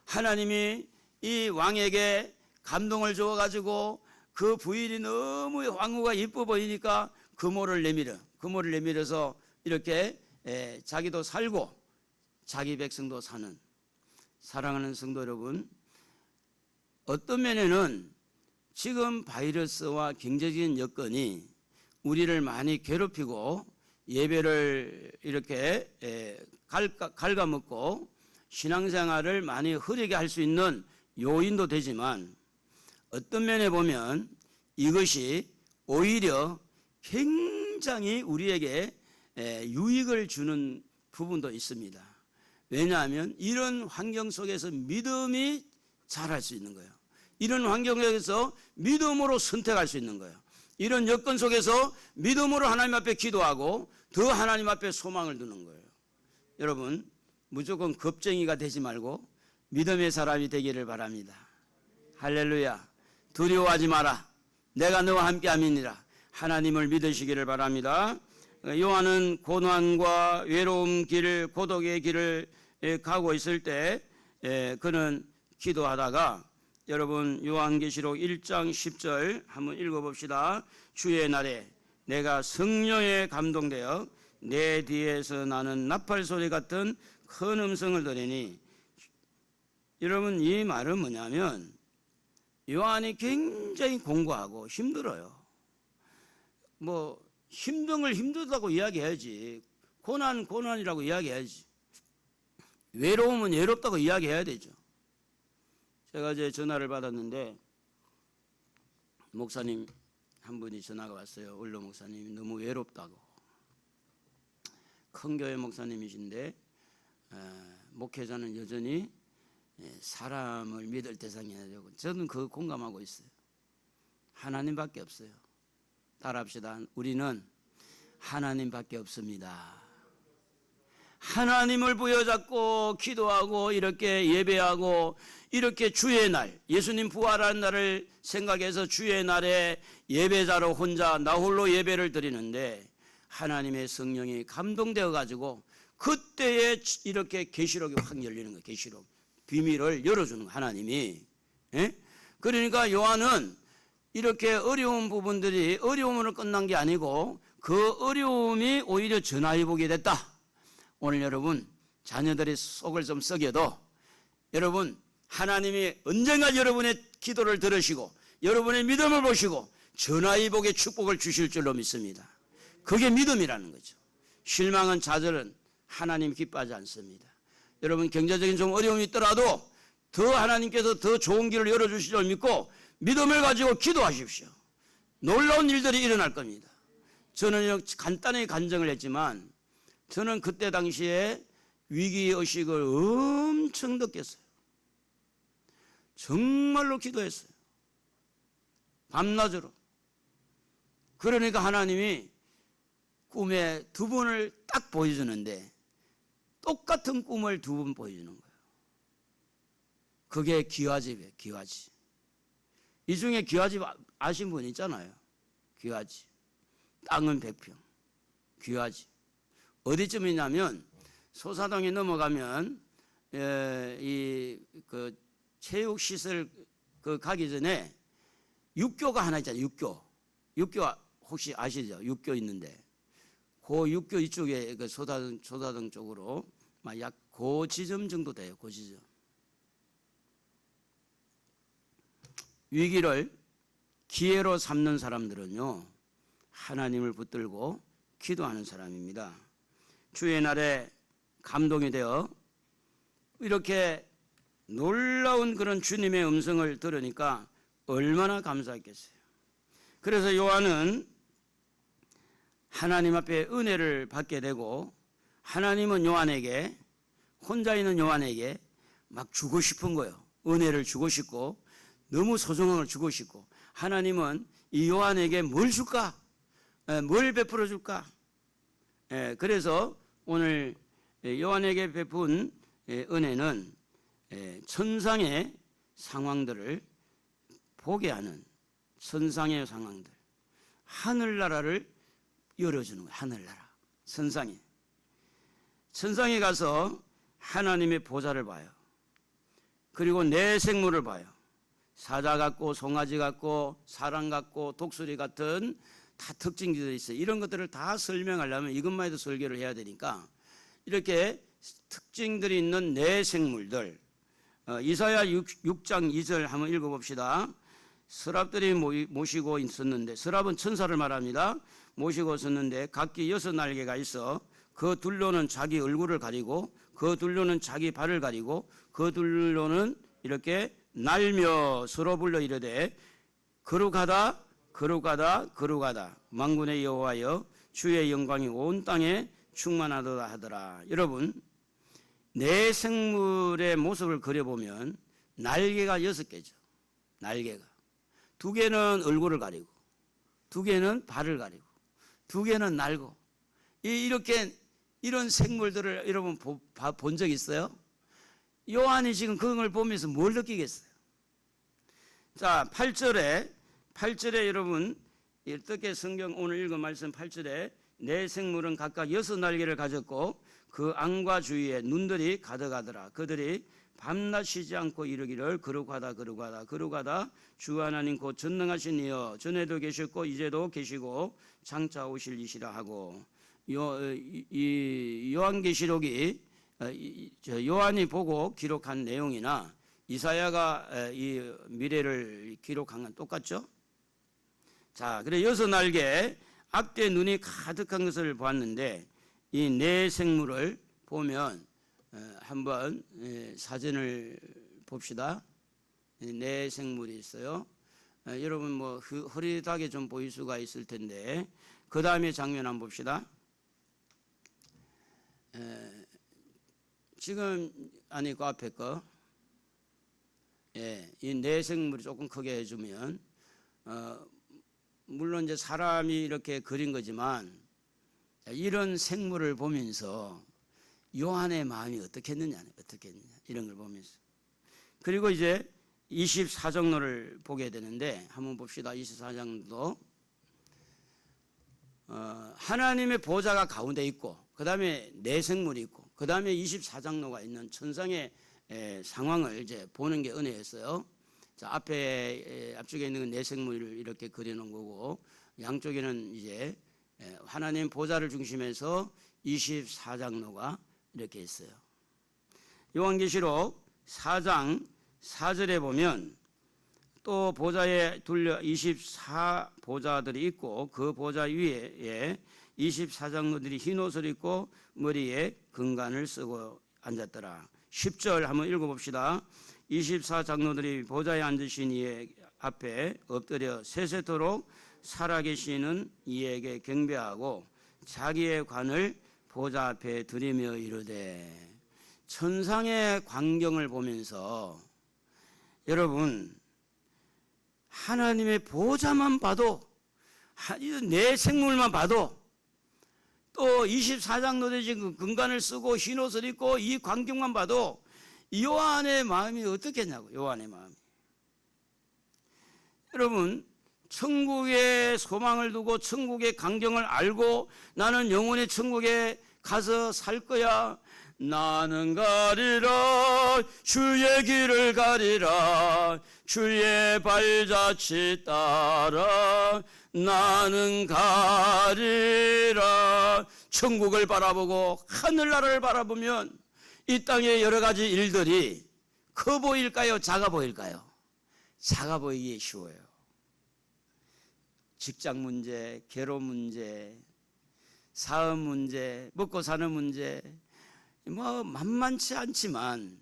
하나님이 이 왕에게 감동을 줘가지고 그 부인이 너무 왕후가 예뻐 보이니까 금오를 내밀어서 이렇게 자기도 살고 자기 백성도 사는. 사랑하는 성도 여러분, 어떤 면에는 지금 바이러스와 경제적인 여건이 우리를 많이 괴롭히고 예배를 이렇게 갉아먹고 신앙생활을 많이 흐리게 할 수 있는 요인도 되지만 어떤 면에 보면 이것이 오히려 굉장히 우리에게 유익을 주는 부분도 있습니다. 왜냐하면 이런 환경 속에서 믿음이 자랄 수 있는 거예요. 이런 환경 속에서 믿음으로 선택할 수 있는 거예요. 이런 여건 속에서 믿음으로 하나님 앞에 기도하고 더 하나님 앞에 소망을 두는 거예요. 여러분 무조건 겁쟁이가 되지 말고 믿음의 사람이 되기를 바랍니다. 할렐루야. 두려워하지 마라. 내가 너와 함께 함이니라. 하나님을 믿으시기를 바랍니다. 요한은 고난과 외로움 길을, 고독의 길을 가고 있을 때 그는 기도하다가 여러분 요한계시록 1장 10절 한번 읽어봅시다. 주의 날에 내가 성령에 감동되어 내 뒤에서 나는 나팔 소리 같은 큰 음성을 들으니, 여러분 이 말은 뭐냐면 요한이 굉장히 공고하고 힘들어요. 뭐 힘든 걸 힘들다고 이야기해야지, 고난이라고 이야기해야지, 외로움은 외롭다고 이야기해야 되죠. 제가 이제 전화를 받았는데 목사님 한 분이 전화가 왔어요. 원로 목사님이 너무 외롭다고. 큰 교회 목사님이신데 목회자는 여전히 사람을 믿을 대상이 아니고, 저는 그 공감하고 있어요. 하나님밖에 없어요. 따라합시다. 우리는 하나님밖에 없습니다. 하나님을 부여잡고 기도하고 이렇게 예배하고 이렇게 주의 날, 예수님 부활한 날을 생각해서 주의 날에 예배자로 혼자 나 홀로 예배를 드리는데 하나님의 성령이 감동되어 가지고 그때에 이렇게 계시록이 확 열리는 거예요. 계시록 비밀을 열어주는 거예요. 하나님이. 예? 그러니까 요한은 이렇게 어려운 부분들이 어려움으로 끝난 게 아니고 그 어려움이 오히려 전화위복이 됐다. 오늘 여러분 자녀들의 속을 좀 썩여도 여러분 하나님이 언젠가 여러분의 기도를 들으시고 여러분의 믿음을 보시고 전화위복의 축복을 주실 줄로 믿습니다. 그게 믿음이라는 거죠. 실망은 좌절은 하나님 기뻐하지 않습니다. 여러분 경제적인 좀 어려움이 있더라도 더 하나님께서 더 좋은 길을 열어주실 줄 믿고 믿음을 가지고 기도하십시오. 놀라운 일들이 일어날 겁니다. 저는 간단히 간증을 했지만 저는 그때 당시에 위기의식을 엄청 느꼈어요. 정말로 기도했어요. 밤낮으로. 그러니까 하나님이 꿈에 두 번을 딱 보여주는데 똑같은 꿈을 두 번 보여주는 거예요. 그게 기와집이에요. 기와집. 이 중에 기와집 아신 분 있잖아요. 기와집. 땅은 100평. 기와집. 어디쯤이냐면 소사동에 넘어가면 그 체육시설 가기 전에 육교가 하나 있잖아요. 육교 혹시 아시죠? 육교 있는데 그 육교 이쪽에 그 소사동 쪽으로 약 그 지점 정도 돼요. 그 지점. 위기를 기회로 삼는 사람들은요 하나님을 붙들고 기도하는 사람입니다. 주의 날에 감동이 되어 이렇게 놀라운 그런 주님의 음성을 들으니까 얼마나 감사했겠어요. 그래서 요한은 하나님 앞에 은혜를 받게 되고 하나님은 요한에게 혼자 있는 요한에게 막 주고 싶은 거예요. 은혜를 주고 싶고 너무 소중한 걸 주고 싶고 하나님은 이 요한에게 뭘 줄까? 뭘 베풀어 줄까? 그래서 오늘 요한에게 베푼 은혜는 천상의 상황들을 보게 하는 천상의 상황들, 하늘나라를 열어주는 거예요. 하늘나라, 천상에 가서 하나님의 보좌를 봐요. 그리고 내 생물을 봐요. 사자 같고 송아지 같고 사람 같고 독수리 같은 다 특징들이 있어요. 이런 것들을 다 설명하려면 이것만 해도 설교를 해야 되니까 이렇게 특징들이 있는 내 생물들, 이사야 6장 2절 한번 읽어봅시다. 서랍들이 모시고 있었는데, 서랍은 천사를 말합니다. 모시고 있었는데 각기 6날개가 있어 그 둘로는 자기 얼굴을 가리고 그 둘로는 자기 발을 가리고 그 둘로는 이렇게 날며 서로 불러 이르되 거룩하다 거룩하다 거룩하다 만군의 여호와여 주의 영광이 온 땅에 충만하도다 하더라. 여러분 내 생물의 모습을 그려보면 날개가 6개죠. 날개가 2개는 얼굴을 가리고 2개는 발을 가리고 2개는 날고 이렇게 이런 생물들을 여러분 본 적 있어요? 요한이 지금 그걸 보면서 뭘 느끼겠어요? 자 8절에 여러분 어떻게 성경 오늘 읽은 말씀 8절에 내 생물은 각각 6날개를 가졌고 그 안과 주위에 눈들이 가득하더라. 그들이 밤낮 쉬지 않고 이르기를 거룩하다 거룩하다 거룩하다 주 하나님 곧 전능하신 이여 전에도 계셨고 이제도 계시고 장차 오실 이시라 하고 요한계시록이 요한이 보고 기록한 내용이나 이사야가 이 미래를 기록한 건 똑같죠? 자, 그래 6날개 악대 눈이 가득한 것을 보았는데 이 네 생물을 보면 한번 사진을 봅시다. 네 생물이 있어요. 여러분 뭐 흐릿하게 좀 보일 수가 있을 텐데 그 다음에 장면 한번 봅시다. 지금 아니 그 앞에 거 이 네 생물이 조금 크게 해주면 물론 이제 사람이 이렇게 그린 거지만 이런 생물을 보면서 요한의 마음이 어떻겠느냐 이런 걸 보면서 그리고 이제 24장로를 보게 되는데 한번 봅시다. 24장도 하나님의 보좌가 가운데 있고 그 다음에 네 생물이 있고 그 다음에 24장로가 있는 천상의 상황을 이제 보는 게 은혜였어요. 자, 앞쪽에 있는 건 내생물을 이렇게 그려놓은 거고, 양쪽에는 이제 하나님 보좌를 중심해서 24장로가 이렇게 있어요. 요한계시록 4장 4절에 보면 또 보좌에 둘려 24보좌들이 있고 그 보좌 위에 24장로들이 흰 옷을 입고 머리에 금관을 쓰고 앉았더라. 10절 한번 읽어봅시다. 24장로들이 보좌에 앉으신 이의 앞에 엎드려 세세토록 살아계시는 이에게 경배하고 자기의 관을 보좌 앞에 들이며 이르되, 천상의 광경을 보면서 여러분 하나님의 보좌만 봐도, 내 생물만 봐도, 또 24장로들이 지금 금관을 쓰고 흰옷을 입고 이 광경만 봐도 요한의 마음이 어떻겠냐고. 요한의 마음이. 여러분, 천국의 소망을 두고 천국의 광경을 알고 나는 영원히 천국에 가서 살 거야. 나는 가리라 주의 길을 가리라 주의 발자취 따라 나는 가리라. 천국을 바라보고 하늘나라를 바라보면 이 땅의 여러 가지 일들이 커 보일까요? 작아 보일까요? 작아 보이기 쉬워요. 직장 문제, 결혼 문제, 사업 문제, 먹고 사는 문제, 뭐 만만치 않지만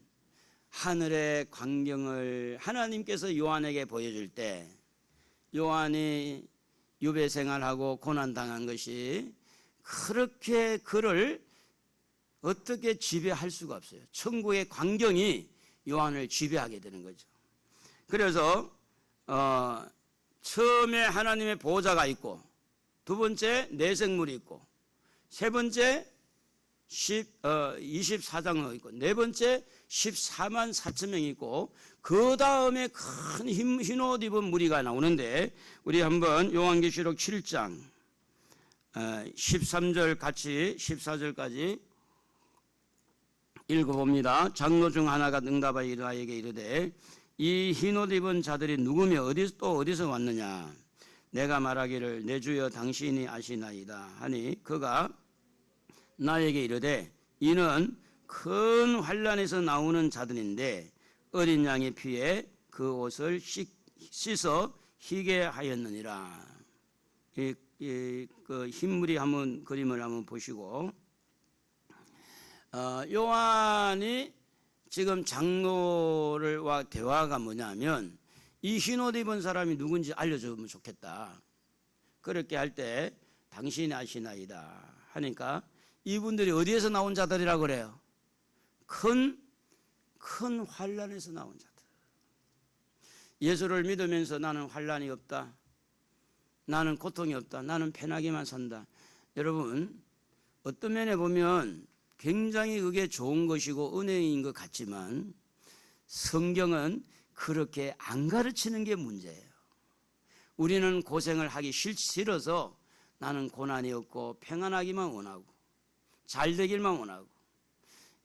하늘의 광경을 하나님께서 요한에게 보여줄 때, 요한이 유배 생활하고 고난당한 것이 그렇게 그를 어떻게 지배할 수가 없어요. 천국의 광경이 요한을 지배하게 되는 거죠. 그래서 처음에 하나님의 보좌가 있고, 두 번째 내생물이 있고, 세 번째 24장로 있고, 네 번째 14만 4천 명이 있고, 그 다음에 큰 흰옷 입은 무리가 나오는데, 우리 한번 요한계시록 7장 13절 같이 14절까지 읽어봅니다. 장로 중 하나가 응답하여 이르하에게 이르되, 이 흰옷 입은 자들이 누구며 어디서 왔느냐? 내가 말하기를 내 주여 당신이 아시나이다 하니, 그가 나에게 이르되, 이는 큰 환난에서 나오는 자들인데 어린 양의 피에 그 옷을 씻어 희게 하였느니라. 그 흰물이 한번 그림을 한번 보시고, 요한이 지금 장로와 대화가 뭐냐면, 이 흰옷 입은 사람이 누군지 알려주면 좋겠다. 그렇게 할 때 당신이 아시나이다 하니까, 이분들이 어디에서 나온 자들이라고 그래요? 큰 환난에서 나온 자들. 예수를 믿으면서 나는 환난이 없다, 나는 고통이 없다, 나는 편하게만 산다. 여러분, 어떤 면에 보면 굉장히 그게 좋은 것이고 은혜인 것 같지만 성경은 그렇게 안 가르치는 게 문제예요. 우리는 고생을 하기 싫어서 나는 고난이 없고 평안하기만 원하고 잘 되길만 원하고,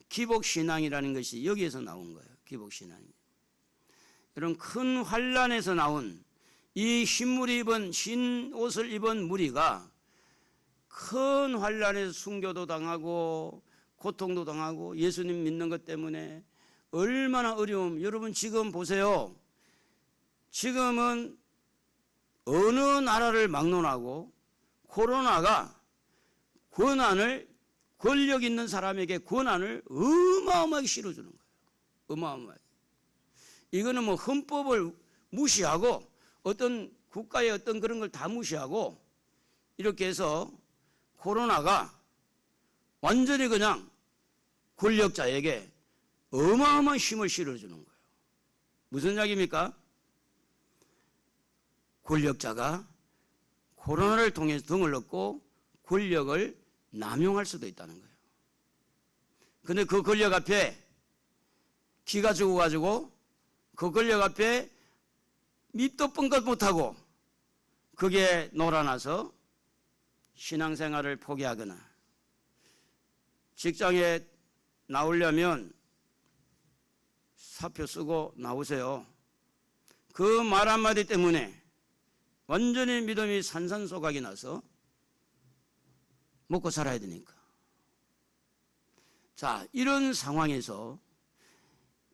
기복신앙이라는 것이 여기에서 나온 거예요. 기복신앙이. 이런 큰 환난에서 나온 이 흰 옷을 입은 무리가 큰 환난에서 순교도 당하고 고통도 당하고 예수님 믿는 것 때문에 얼마나 어려움. 여러분 지금 보세요. 지금은 어느 나라를 막론하고 코로나가 권력 있는 사람에게 권한을 어마어마하게 실어주는 거예요. 어마어마하게. 이거는 뭐 헌법을 무시하고 어떤 국가의 어떤 그런 걸 다 무시하고 이렇게 해서 코로나가 완전히 그냥 권력자에게 어마어마한 힘을 실어주는 거예요. 무슨 이야기입니까? 권력자가 코로나를 통해서 등을 얻고 권력을 남용할 수도 있다는 거예요. 근데 그 권력 앞에 기가 죽어가지고 그 권력 앞에 밑도 뻥긋 못하고 그게 놀아나서 신앙생활을 포기하거나 직장에 나오려면 사표 쓰고 나오세요. 그 말 한마디 때문에 완전히 믿음이 산산소각이 나서 먹고 살아야 되니까. 자, 이런 상황에서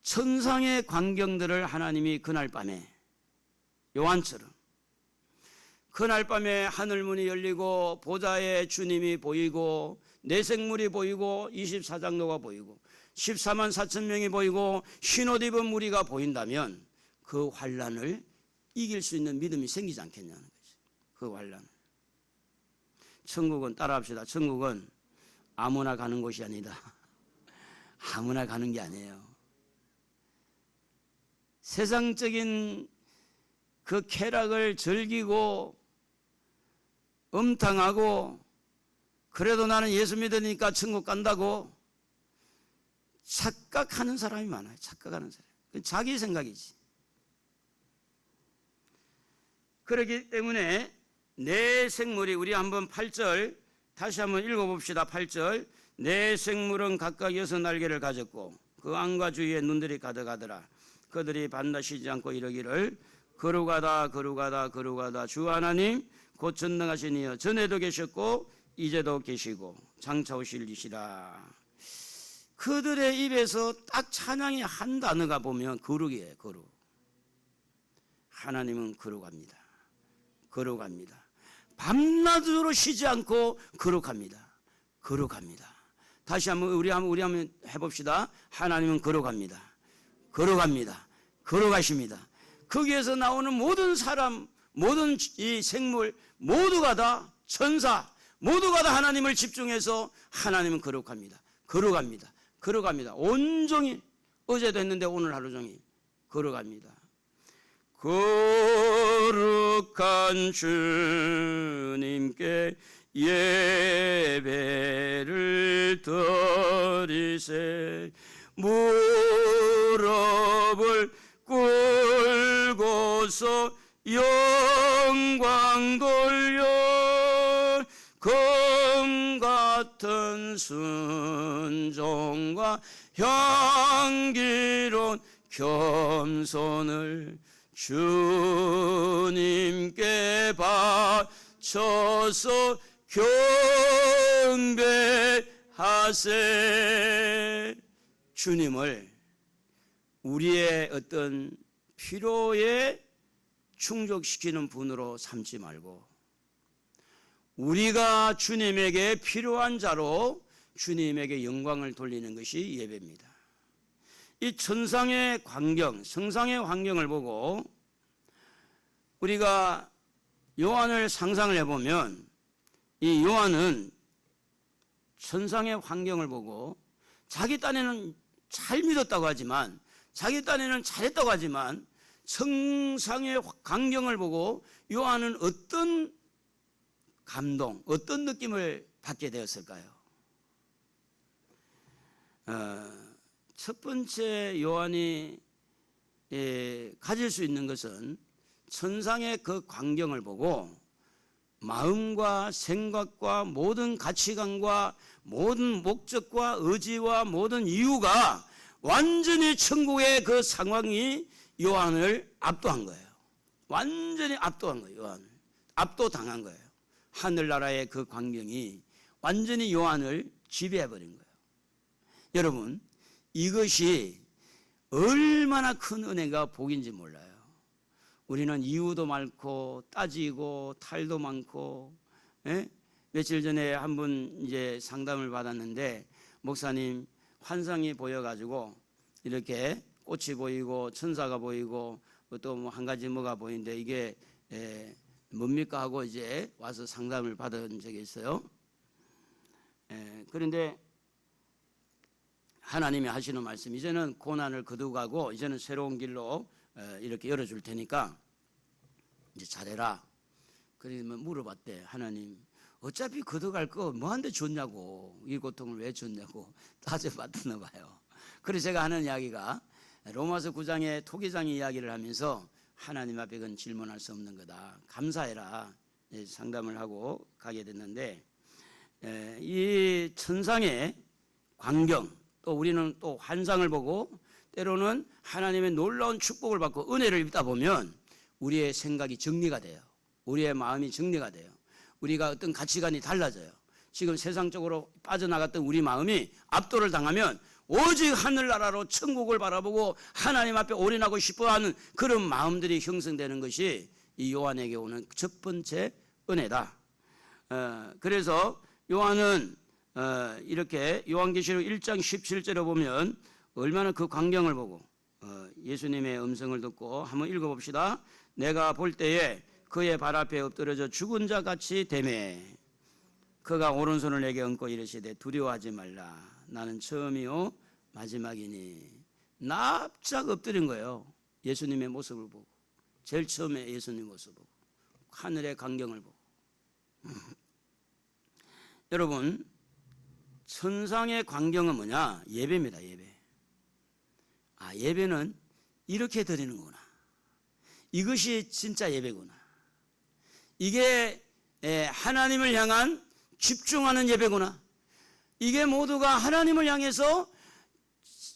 천상의 광경들을 하나님이 그날 밤에 요한처럼 그날 밤에 하늘문이 열리고 보좌에 주님이 보이고 내생물이 보이고 24장로가 보이고 14만 4천 명이 보이고 흰옷 입은 무리가 보인다면 그 환란을 이길 수 있는 믿음이 생기지 않겠냐는 거지. 그 환란을. 천국은 따라합시다. 천국은 아무나 가는 곳이 아니다. 아무나 가는 게 아니에요. 세상적인 그 쾌락을 즐기고 음탕하고 그래도 나는 예수 믿으니까 천국 간다고 착각하는 사람이 많아요. 착각하는 사람. 자기 생각이지. 그렇기 때문에 내 생물이, 우리 한번 8절 다시 한번 읽어봅시다. 8절. 내 생물은 각각 6날개를 가졌고 그 안과 주위에 눈들이 가득하더라. 그들이 반드시지 않고 이르기를 거룩하다 거룩하다 거룩하다 주 하나님 곧 전능하신 이여 전에도 계셨고 이제도 계시고 장차 오실 이시라. 그들의 입에서 딱 찬양의 한 단어가 보면 거룩이에요. 거룩. 하나님은 거룩합니다. 거룩합니다. 밤낮으로 쉬지 않고 거룩합니다. 거룩합니다. 다시 한번 우리 한번 해봅시다. 하나님은 거룩합니다. 거룩합니다. 거룩하십니다. 거기에서 나오는 모든 사람, 모든 이 생물 모두가 다 천사, 모두가 다 하나님을 집중해서 하나님은 거룩합니다. 거룩합니다. 거룩합니다. 온종일 어제도 했는데 오늘 하루 종일 거룩합니다. 거룩한 주님께 예배를 드리세 무릎을 꿇고서 영광 돌려 검 같은 순종과 향기로운 겸손을 주님께 바쳐서 경배하세. 주님을 우리의 어떤 필요에 충족시키는 분으로 삼지 말고 우리가 주님에게 필요한 자로 주님에게 영광을 돌리는 것이 예배입니다. 이 천상의 광경, 성상의 환경을 보고 우리가 요한을 상상을 해보면 이 요한은 천상의 환경을 보고 자기 딴에는 잘 믿었다고 하지만 자기 딴에는 잘했다고 하지만 천상의 광경을 보고 요한은 어떤 감동, 어떤 느낌을 받게 되었을까요? 첫 번째 요한이 가질 수 있는 것은 천상의 그 광경을 보고 마음과 생각과 모든 가치관과 모든 목적과 의지와 모든 이유가 완전히 천국의 그 상황이 요한을 압도한 거예요. 완전히 압도한 거예요. 요한을 압도당한 거예요. 하늘나라의 그 광경이 완전히 요한을 지배해버린 거예요. 여러분, 이것이 얼마나 큰 은혜가 복인지 몰라요. 우리는 이유도 많고 따지고 탈도 많고, 며칠 전에 한 분 이제 상담을 받았는데 목사님 환상이 보여가지고 이렇게 꽃이 보이고 천사가 보이고 또 뭐 한 가지 뭐가 보이는데 이게 뭡니까 하고 이제 와서 상담을 받은 적이 있어요. 그런데 하나님이 하시는 말씀, 이제는 고난을 거두가고 이제는 새로운 길로 이렇게 열어줄 테니까 이제 잘해라. 그러면 물어봤대. 하나님, 어차피 거둬갈 거 뭐한테 줬냐고, 이 고통을 왜 줬냐고 따져봤나 봐요. 그래서 제가 하는 이야기가 로마서 9장의 토기장의 이야기를 하면서 하나님 앞에 그건 질문할 수 없는 거다, 감사해라, 상담을 하고 가게 됐는데, 이 천상의 광경, 또 우리는 또 환상을 보고 때로는 하나님의 놀라운 축복을 받고 은혜를 입다 보면 우리의 생각이 정리가 돼요. 우리의 마음이 정리가 돼요. 우리가 어떤 가치관이 달라져요. 지금 세상적으로 빠져나갔던 우리 마음이 압도를 당하면 오직 하늘나라로 천국을 바라보고 하나님 앞에 올인하고 싶어하는 그런 마음들이 형성되는 것이 이 요한에게 오는 첫 번째 은혜다. 그래서 요한은 이렇게 요한계시록 1장 17절에 보면 얼마나 그 광경을 보고 예수님의 음성을 듣고 한번 읽어봅시다. 내가 볼 때에 그의 발 앞에 엎드려져 죽은 자 같이 되매 그가 오른손을 내게 얹고 이르시되 두려워하지 말라. 나는 처음이요 마지막이니. 납작 엎드린 거예요. 예수님의 모습을 보고. 제일 처음에 예수님 모습을 보고 하늘의 광경을 보고. 여러분, 천상의 광경은 뭐냐? 예배입니다. 예배. 예배는 이렇게 드리는구나. 이것이 진짜 예배구나. 이게 하나님을 향한 집중하는 예배구나. 이게 모두가 하나님을 향해서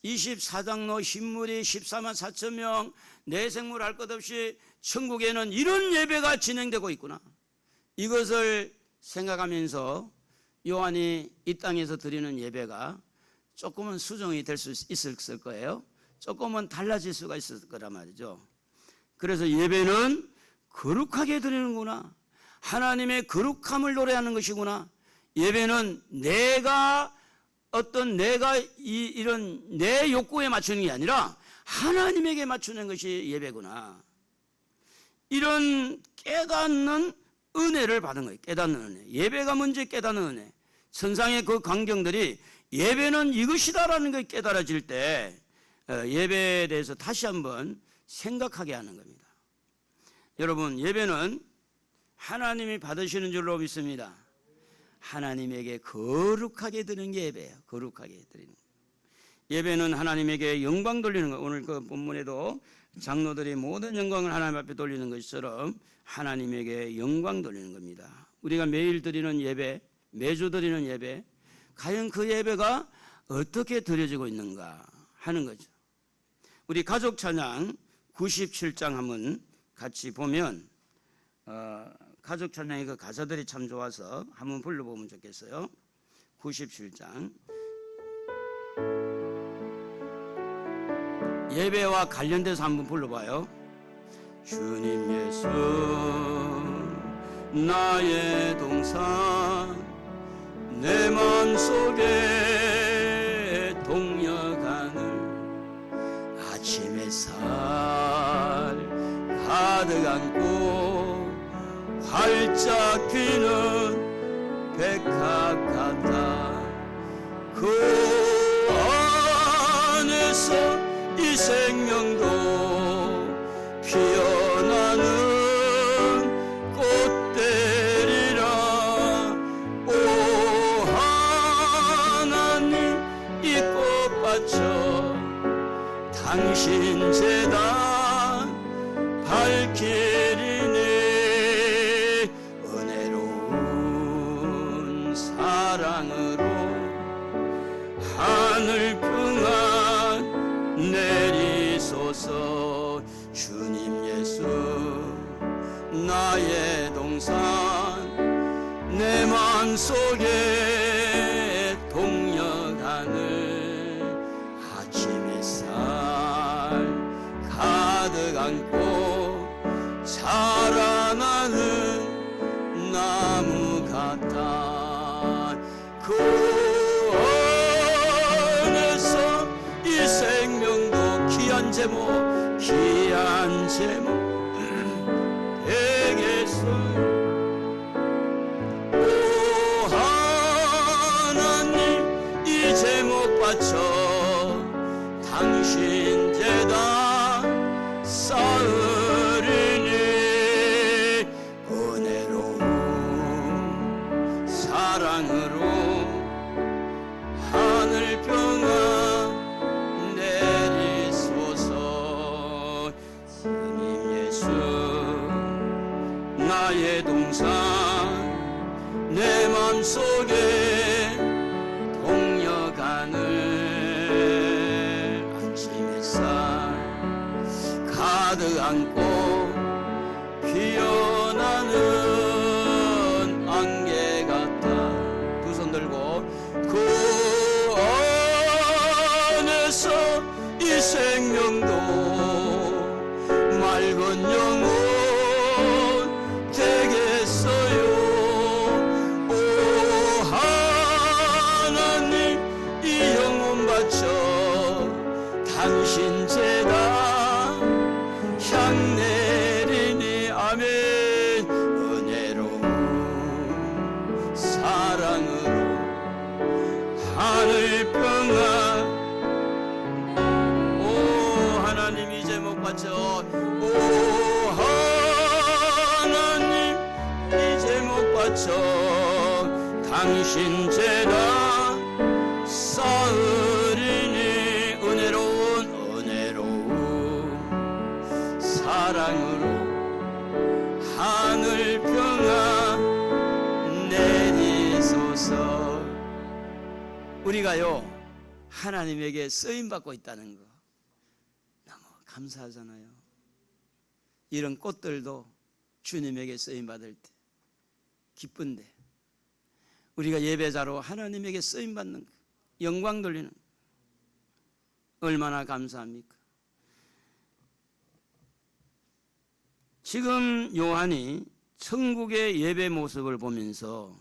24장로 흰물이 14만 4천 명 내생물 할 것 없이 천국에는 이런 예배가 진행되고 있구나. 이것을 생각하면서 요한이 이 땅에서 드리는 예배가 조금은 수정이 될 수 있을 거예요. 조금은 달라질 수가 있을 거란 말이죠. 그래서 예배는 거룩하게 드리는구나. 하나님의 거룩함을 노래하는 것이구나. 예배는 내가 이런 내 욕구에 맞추는 게 아니라 하나님에게 맞추는 것이 예배구나. 이런 깨닫는 은혜를 받은 거예요. 깨닫는 은혜. 예배가 뭔지 깨닫는 은혜. 천상의 그 광경들이 예배는 이것이다라는 게 깨달아질 때 예배에 대해서 다시 한번 생각하게 하는 겁니다. 여러분, 예배는 하나님이 받으시는 줄로 믿습니다. 하나님에게 거룩하게 드리는 게 예배예요. 거룩하게 드리는 거. 예배는 하나님에게 영광 돌리는 거. 오늘 그 본문에도 장로들이 모든 영광을 하나님 앞에 돌리는 것처럼 하나님에게 영광 돌리는 겁니다. 우리가 매일 드리는 예배, 매주 드리는 예배, 과연 그 예배가 어떻게 드려지고 있는가 하는 거죠. 우리 가족 찬양 97장 한번 같이 보면 가족 찬양의 그 가사들이 참 좋아서 한번 불러보면 좋겠어요. 97장. 예배와 관련돼서 한번 불러봐요. 주님 예수 나의 동산 내 맘속에 동역하는 아침 햇살 가득 안고 활짝 피는 백합 같아 그 안에서 이 생명도 피어나는 꽃들이라 오 하나님 이 꽃밭처 당신 제단 발길이니 은혜로운 사랑으로 하늘 평안 내리소서. 주님 예수 나의 동산 내 맘속에 동역하는 아침 햇살 가득 안고 자라나는 나무 같아 그 안에서 이 생명도 귀한 제목 되겠어. 오 하나님 이 제목 바쳐 당신 제단 쌓으리니 은혜로운 사랑으로 하늘 평안 내리소서. 주님 예수 나의 동산 내 맘속에 동역하는 아침 햇살 안고 피어나는 안개 같아. 두 손 들고 그 안에서 이 생명도 맑은 영혼 되겠어요. 오 하나님 이 영혼 바쳐 당신 제다 향 내리니 아멘. 은혜로운 사랑으로 하늘 평안. 오 하나님 이 제목 바쳐. 오 하나님 이 제목 바쳐 당신 제다 쌓으리니. 은혜로운 사랑으로 하늘 평안 내리소서. 우리가요 하나님에게 쓰임받고 있다는 거 너무 감사하잖아요. 이런 꽃들도 주님에게 쓰임받을 때 기쁜데, 우리가 예배자로 하나님에게 쓰임받는 거, 영광 돌리는 거 얼마나 감사합니까? 지금 요한이 천국의 예배 모습을 보면서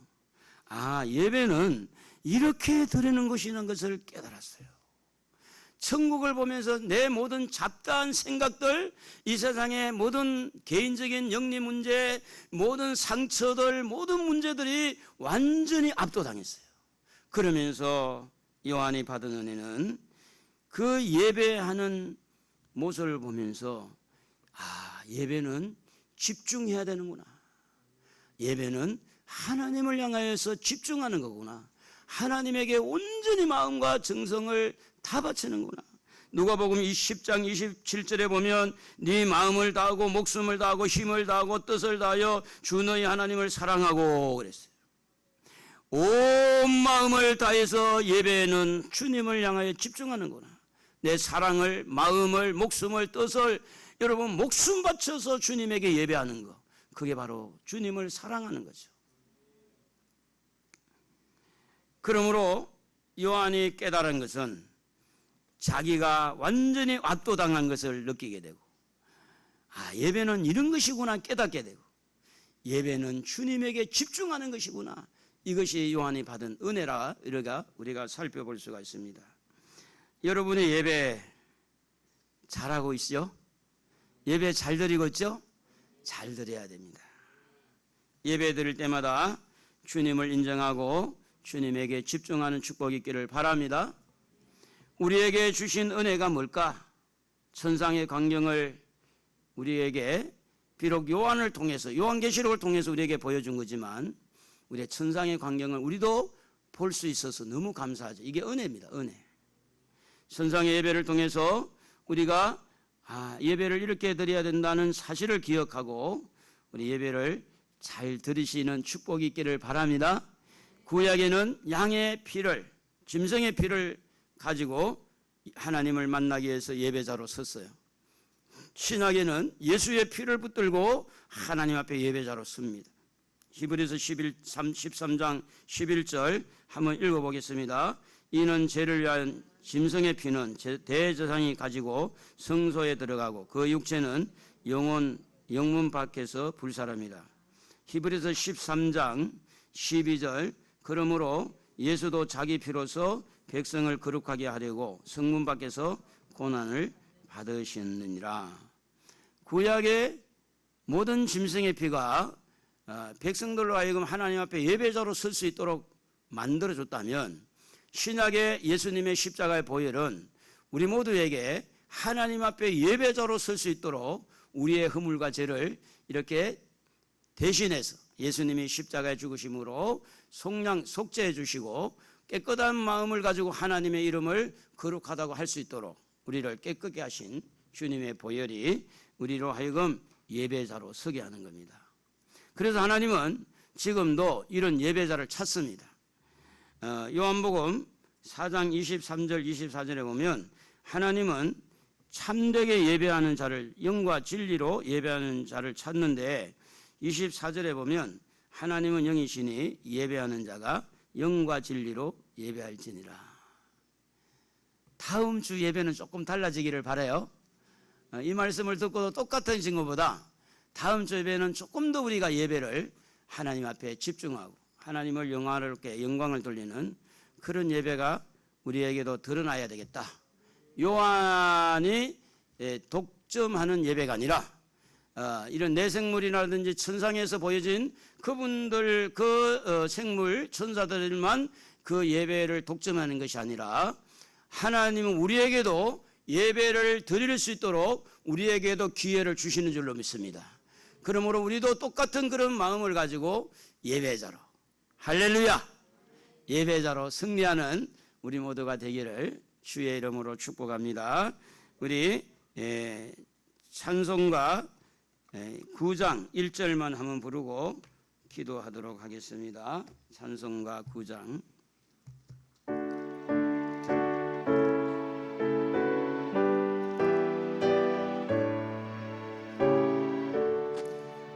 예배는 이렇게 드리는 것이라는 것을 깨달았어요. 천국을 보면서 내 모든 잡다한 생각들, 이 세상의 모든 개인적인 영리 문제, 모든 상처들, 모든 문제들이 완전히 압도당했어요. 그러면서 요한이 받은 은혜는 그 예배하는 모습을 보면서 예배는 집중해야 되는구나. 예배는 하나님을 향하여서 집중하는 거구나. 하나님에게 온전히 마음과 정성을 다 바치는구나. 누가복음 10장 27절에 보면 네 마음을 다하고 목숨을 다하고 힘을 다하고 뜻을 다하여 주 너희 하나님을 사랑하고 그랬어요. 온 마음을 다해서 예배는 주님을 향하여 집중하는구나. 내 사랑을, 마음을, 목숨을, 뜻을, 여러분 목숨 바쳐서 주님에게 예배하는 거, 그게 바로 주님을 사랑하는 거죠. 그러므로 요한이 깨달은 것은 자기가 완전히 압도당한 것을 느끼게 되고, 예배는 이런 것이구나 깨닫게 되고, 예배는 주님에게 집중하는 것이구나, 이것이 요한이 받은 은혜라 우리가 살펴볼 수가 있습니다. 여러분의 예배 잘하고 있죠? 예배 잘 드리고 있죠? 잘 드려야 됩니다. 예배 드릴 때마다 주님을 인정하고 주님에게 집중하는 축복이 있기를 바랍니다. 우리에게 주신 은혜가 뭘까? 천상의 광경을 우리에게 비록 요한을 통해서, 요한계시록을 통해서 우리에게 보여준 거지만 우리의 천상의 광경을 우리도 볼 수 있어서 너무 감사하죠. 이게 은혜입니다. 은혜. 천상의 예배를 통해서 우리가 예배를 이렇게 드려야 된다는 사실을 기억하고 우리 예배를 잘 드리시는 축복이 있기를 바랍니다. 구약에는 양의 피를, 짐승의 피를 가지고 하나님을 만나기 위해서 예배자로 섰어요. 신약에는 예수의 피를 붙들고 하나님 앞에 예배자로 섭니다. 히브리서 13장 11절 한번 읽어보겠습니다. 이는 죄를 위한 짐승의 피는 대제사장이 가지고 성소에 들어가고 그 육체는 영문 밖에서 불사릅니다. 히브리서 13장 12절 그러므로 예수도 자기 피로서 백성을 거룩하게 하려고 성문 밖에서 고난을 받으셨느니라. 구약의 모든 짐승의 피가 백성들로 하여금 하나님 앞에 예배자로 설 수 있도록 만들어줬다면, 신약의 예수님의 십자가의 보혈은 우리 모두에게 하나님 앞에 예배자로 설 수 있도록 우리의 허물과 죄를 이렇게 대신해서 예수님이 십자가에 죽으심으로 속죄해 주시고 깨끗한 마음을 가지고 하나님의 이름을 거룩하다고 할 수 있도록 우리를 깨끗게 하신 주님의 보혈이 우리로 하여금 예배자로 서게 하는 겁니다. 그래서 하나님은 지금도 이런 예배자를 찾습니다. 요한복음 4장 23절 24절에 보면 하나님은 참되게 예배하는 자를, 영과 진리로 예배하는 자를 찾는데 24절에 보면 하나님은 영이시니 예배하는 자가 영과 진리로 예배할지니라. 다음 주 예배는 조금 달라지기를 바라요. 이 말씀을 듣고도 똑같은 것보다 다음 주 예배는 조금 더 우리가 예배를 하나님 앞에 집중하고 하나님을 영광을 돌리는 그런 예배가 우리에게도 드러나야 되겠다. 요한이 독점하는 예배가 아니라 이런 내생물이라든지 천상에서 보여진 그분들 생물 천사들만 그 예배를 독점하는 것이 아니라 하나님은 우리에게도 예배를 드릴 수 있도록 우리에게도 기회를 주시는 줄로 믿습니다. 그러므로 우리도 똑같은 그런 마음을 가지고 예배자로, 할렐루야, 예배자로 승리하는 우리 모두가 되기를 주의 이름으로 축복합니다. 우리 찬송가 9장 1절만 한번 부르고 기도하도록 하겠습니다. 찬송가 9장.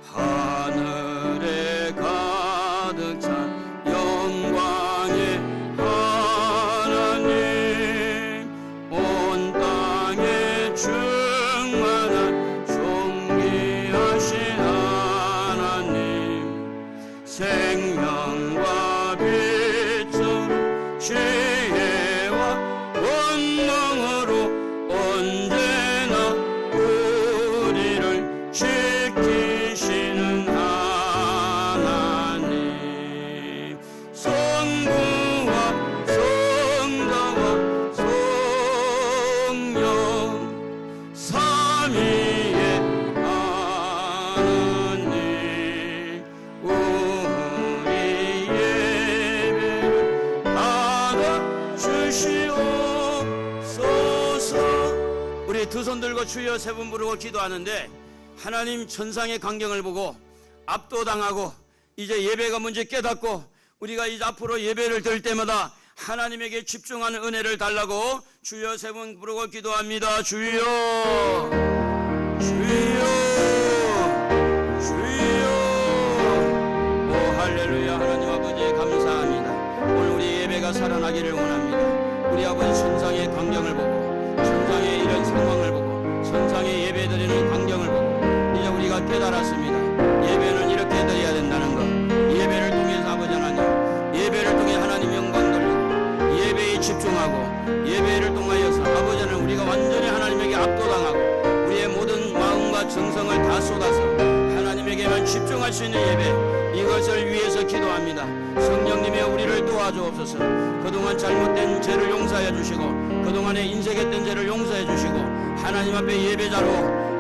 하늘에 가득 찬 영광의 하나님, 온 땅에 충만한 존귀하신 하나님, 생명과 빛으로 지혜와 권능으로 언제나 우리를 지키시는 하나님, 성부와 성자와 성령 삼위의 하나님, 우리 예배를 받아주시옵소서. 우리 두 손 들고 주여 세 번 부르고 기도하는데 하나님 천상의 광경을 보고 압도당하고 이제 예배가 뭔지 깨닫고 우리가 이제 앞으로 예배를 드릴 때마다 하나님에게 집중하는 은혜를 달라고 주여 세 번 부르고 기도합니다. 주여, 주여, 주여. 오 할렐루야. 하나님 아버지 감사합니다. 오늘 우리 예배가 살아나기를 원합니다. 우리 아버지 천상의 광경을 보고 천상의 이런 상황을 보고 천상의 예배드리는 광경을 보고 이제 우리가 깨달았습니다. 예배는 이렇게 드려야 된다는 것. 예배를 통해서 아버지 하나님, 예배를 통해 하나님 영광 돌리고 예배에 집중하고 예배를 통하여서 아버지 하나님 우리가 완전히 하나님에게 압도당하고 우리의 모든 마음과 정성을 다 쏟아서 하나님에게만 집중할 수 있는 예배, 이것을 위해서 기도합니다. 성령님의 우리를 도와주옵소서. 그동안 잘못된 죄를 용서해 주시고 그동안에 인색했던 죄를 용서해 주시고 하나님 앞에 예배자로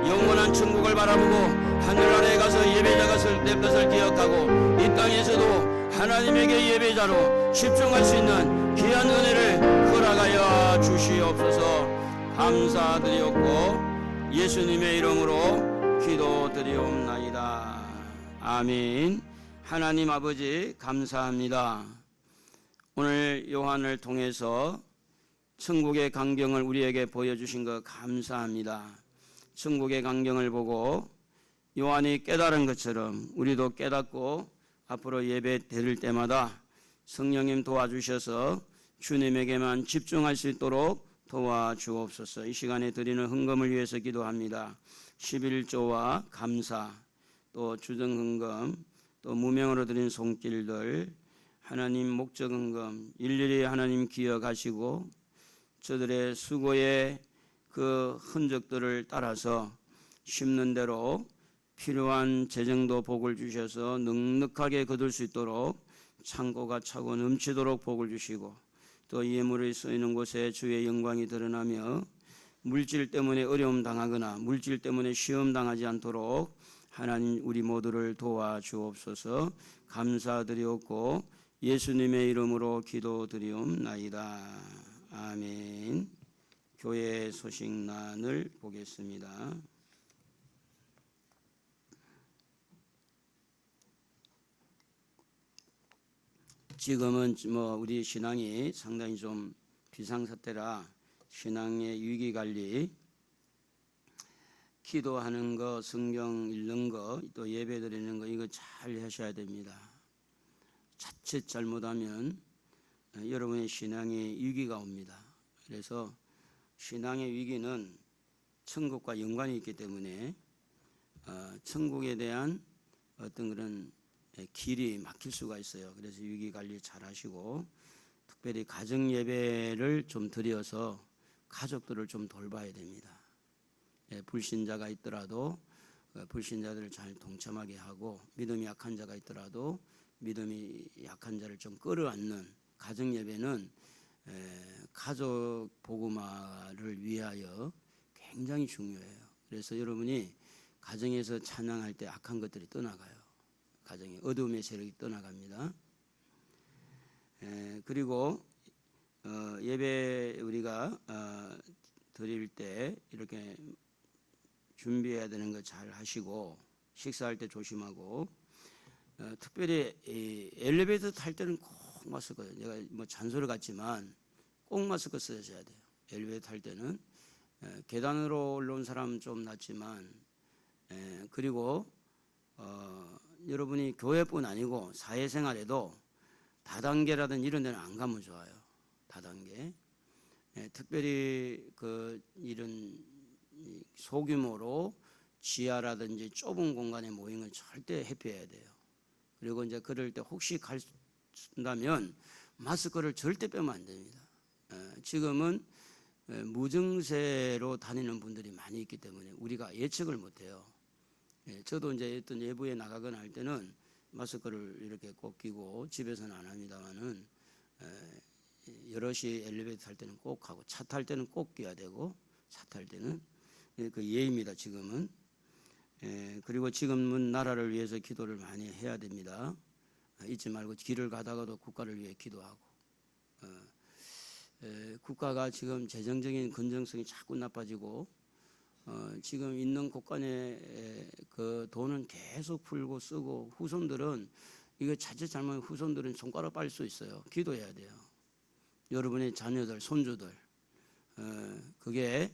영원한 천국을 바라보고 하늘 아래에 가서 예배자가 될 것을 기억하고 이 땅에서도 하나님에게 예배자로 집중할 수 있는 귀한 은혜를 허락하여 주시옵소서. 감사드리옵고 예수님의 이름으로 기도드리옵나이다. 아멘. 하나님 아버지 감사합니다. 오늘 요한을 통해서 천국의 광경을 우리에게 보여주신 것 감사합니다. 천국의 광경을 보고 요한이 깨달은 것처럼 우리도 깨닫고 앞으로 예배 드릴 때마다 성령님 도와주셔서 주님에게만 집중할 수 있도록 도와주옵소서. 이 시간에 드리는 헌금을 위해서 기도합니다. 11조와 감사, 또 주정헌금, 또 무명으로 드린 손길들 하나님 목적헌금 일일이 하나님 기억하시고 저들의 수고의 그 흔적들을 따라서 심는 대로 필요한 재정도 복을 주셔서 넉넉하게 거둘 수 있도록 창고가 차고 넘치도록 복을 주시고 또 예물이 쓰이는 곳에 주의 영광이 드러나며 물질 때문에 어려움 당하거나 물질 때문에 시험 당하지 않도록 하나님 우리 모두를 도와주옵소서. 감사드리옵고 예수님의 이름으로 기도드리옵나이다. 아멘. 교회 소식란을 보겠습니다. 지금은 우리 신앙이 상당히 좀 비상사태라 신앙의 위기관리 기도하는 거, 성경 읽는 거, 또 예배 드리는 거 이거 잘 하셔야 됩니다. 자칫 잘못하면 여러분의 신앙에 위기가 옵니다. 그래서 신앙의 위기는 천국과 연관이 있기 때문에 천국에 대한 어떤 그런 길이 막힐 수가 있어요. 그래서 위기 관리 잘 하시고 특별히 가정 예배를 좀 드려서 가족들을 좀 돌봐야 됩니다. 불신자가 있더라도 불신자들을 잘 동참하게 하고 믿음이 약한 자가 있더라도 믿음이 약한 자를 좀 끌어안는 가정 예배는 가족 복음화를 위하여 굉장히 중요해요. 그래서 여러분이 가정에서 찬양할 때 악한 것들이 떠나가요. 가정에 어둠의 세력이 떠나갑니다. 그리고 예배 우리가 드릴 때 이렇게 준비해야 되는 거 잘 하시고 식사할 때 조심하고 특별히 엘리베이터 탈 때는 꼭 마스크, 내가 뭐 잔소리 같지만 꼭 마스크 쓰셔야 돼요. 엘리베이터 탈 때는 계단으로 올라온 사람 좀 낫지만 그리고 여러분이 교회뿐 아니고 사회생활에도 다단계라든지 이런 데는 안 가면 좋아요. 다단계. 특별히 이런 소규모로 지하라든지 좁은 공간에 모인 건 절대 회피해야 돼요. 그리고 이제 그럴 때 혹시 간다면 마스크를 절대 빼면 안 됩니다. 지금은 무증세로 다니는 분들이 많이 있기 때문에 우리가 예측을 못해요. 저도 이제 어떤 외부에 나가거나 할 때는 마스크를 이렇게 꼭 끼고 집에서는 안 합니다만은 여럿이 엘리베이터 탈 때는 꼭 하고 차 탈 때는 꼭 끼야 되고 차 탈 때는 그 예입니다. 지금은. 그리고 지금은 나라를 위해서 기도를 많이 해야 됩니다. 잊지 말고 길을 가다가도 국가를 위해 기도하고 국가가 지금 재정적인 건전성이 자꾸 나빠지고 지금 있는 곳간에 그 돈은 계속 풀고 쓰고 후손들은 이거 자칫 잘못하면 후손들은 손가락 빨 수 있어요. 기도해야 돼요. 여러분의 자녀들, 손주들 그게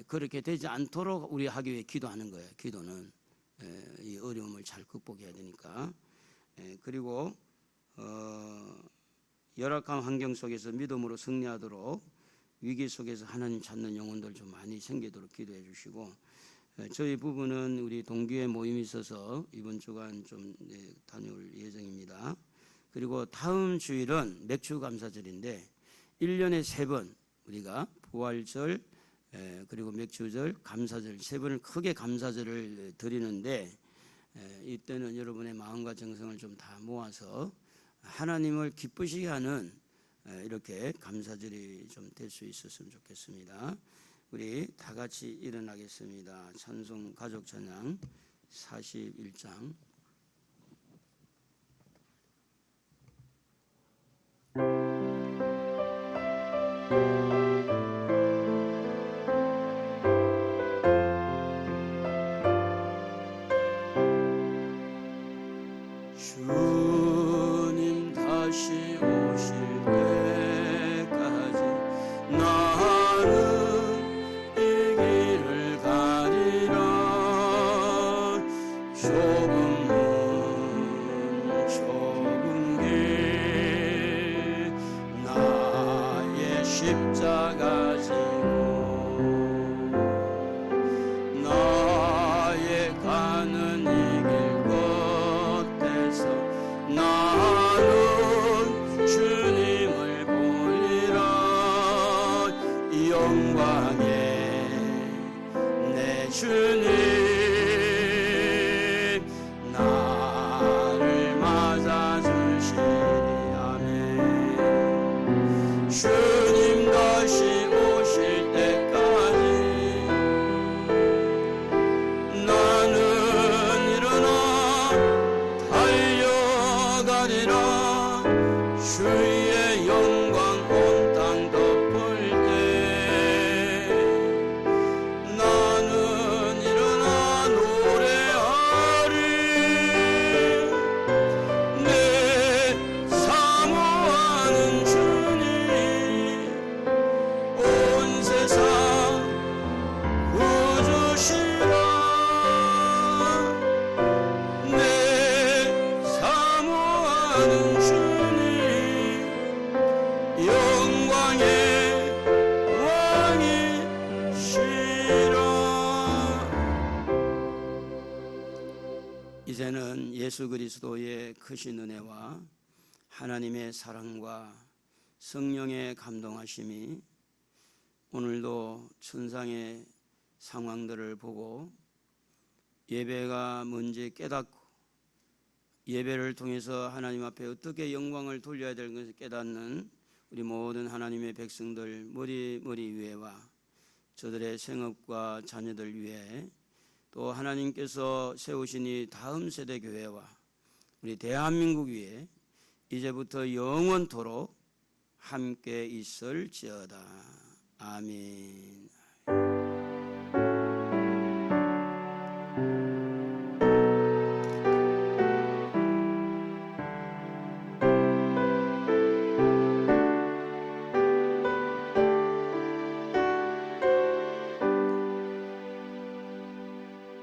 그렇게 되지 않도록 우리 하기 위해 기도하는 거예요. 기도는 이 어려움을 잘 극복해야 되니까. 그리고 열악한 환경 속에서 믿음으로 승리하도록 위기 속에서 하나님 찾는 영혼들 좀 많이 생기도록 기도해 주시고 저희 부부는 우리 동교회 모임이 있어서 이번 주간 좀 다녀올 예정입니다. 그리고 다음 주일은 맥주 감사절인데 1년에 3번 우리가 부활절 그리고 맥주절 감사절 3번을 크게 감사절을 드리는데 이때는 여러분의 마음과 정성을 좀 다 모아서 하나님을 기쁘시게 하는 이렇게 감사절이 좀 될 수 있었으면 좋겠습니다. 우리 다 같이 일어나겠습니다. 찬송 가족 찬양 41장. 주님 다시 오실 때까지 나는 이 길을 가리라. 좁은 문 좁은 길 나의 십자가 지고 나의 가는 이 길 끝에서 나는 주님을 보리라. 영광에 내 주님 나를 맞아주시리. 아멘. 주님 다시 오실 때까지 나는 일어나 달려가리라. 주의 영광 온 땅 덮을 때 나는 일어나 노래하리. 내 사모하는 주님 예수 그리스도의 크신 은혜와 하나님의 사랑과 성령의 감동하심이 오늘도 천상의 상황들을 보고 예배가 뭔지 깨닫고 예배를 통해서 하나님 앞에 어떻게 영광을 돌려야 될 것을 깨닫는 우리 모든 하나님의 백성들 머리 위에와 저들의 생업과 자녀들 위에 또 하나님께서 세우신 이 다음 세대 교회와 우리 대한민국 위에 이제부터 영원토록 함께 있을지어다. 아멘.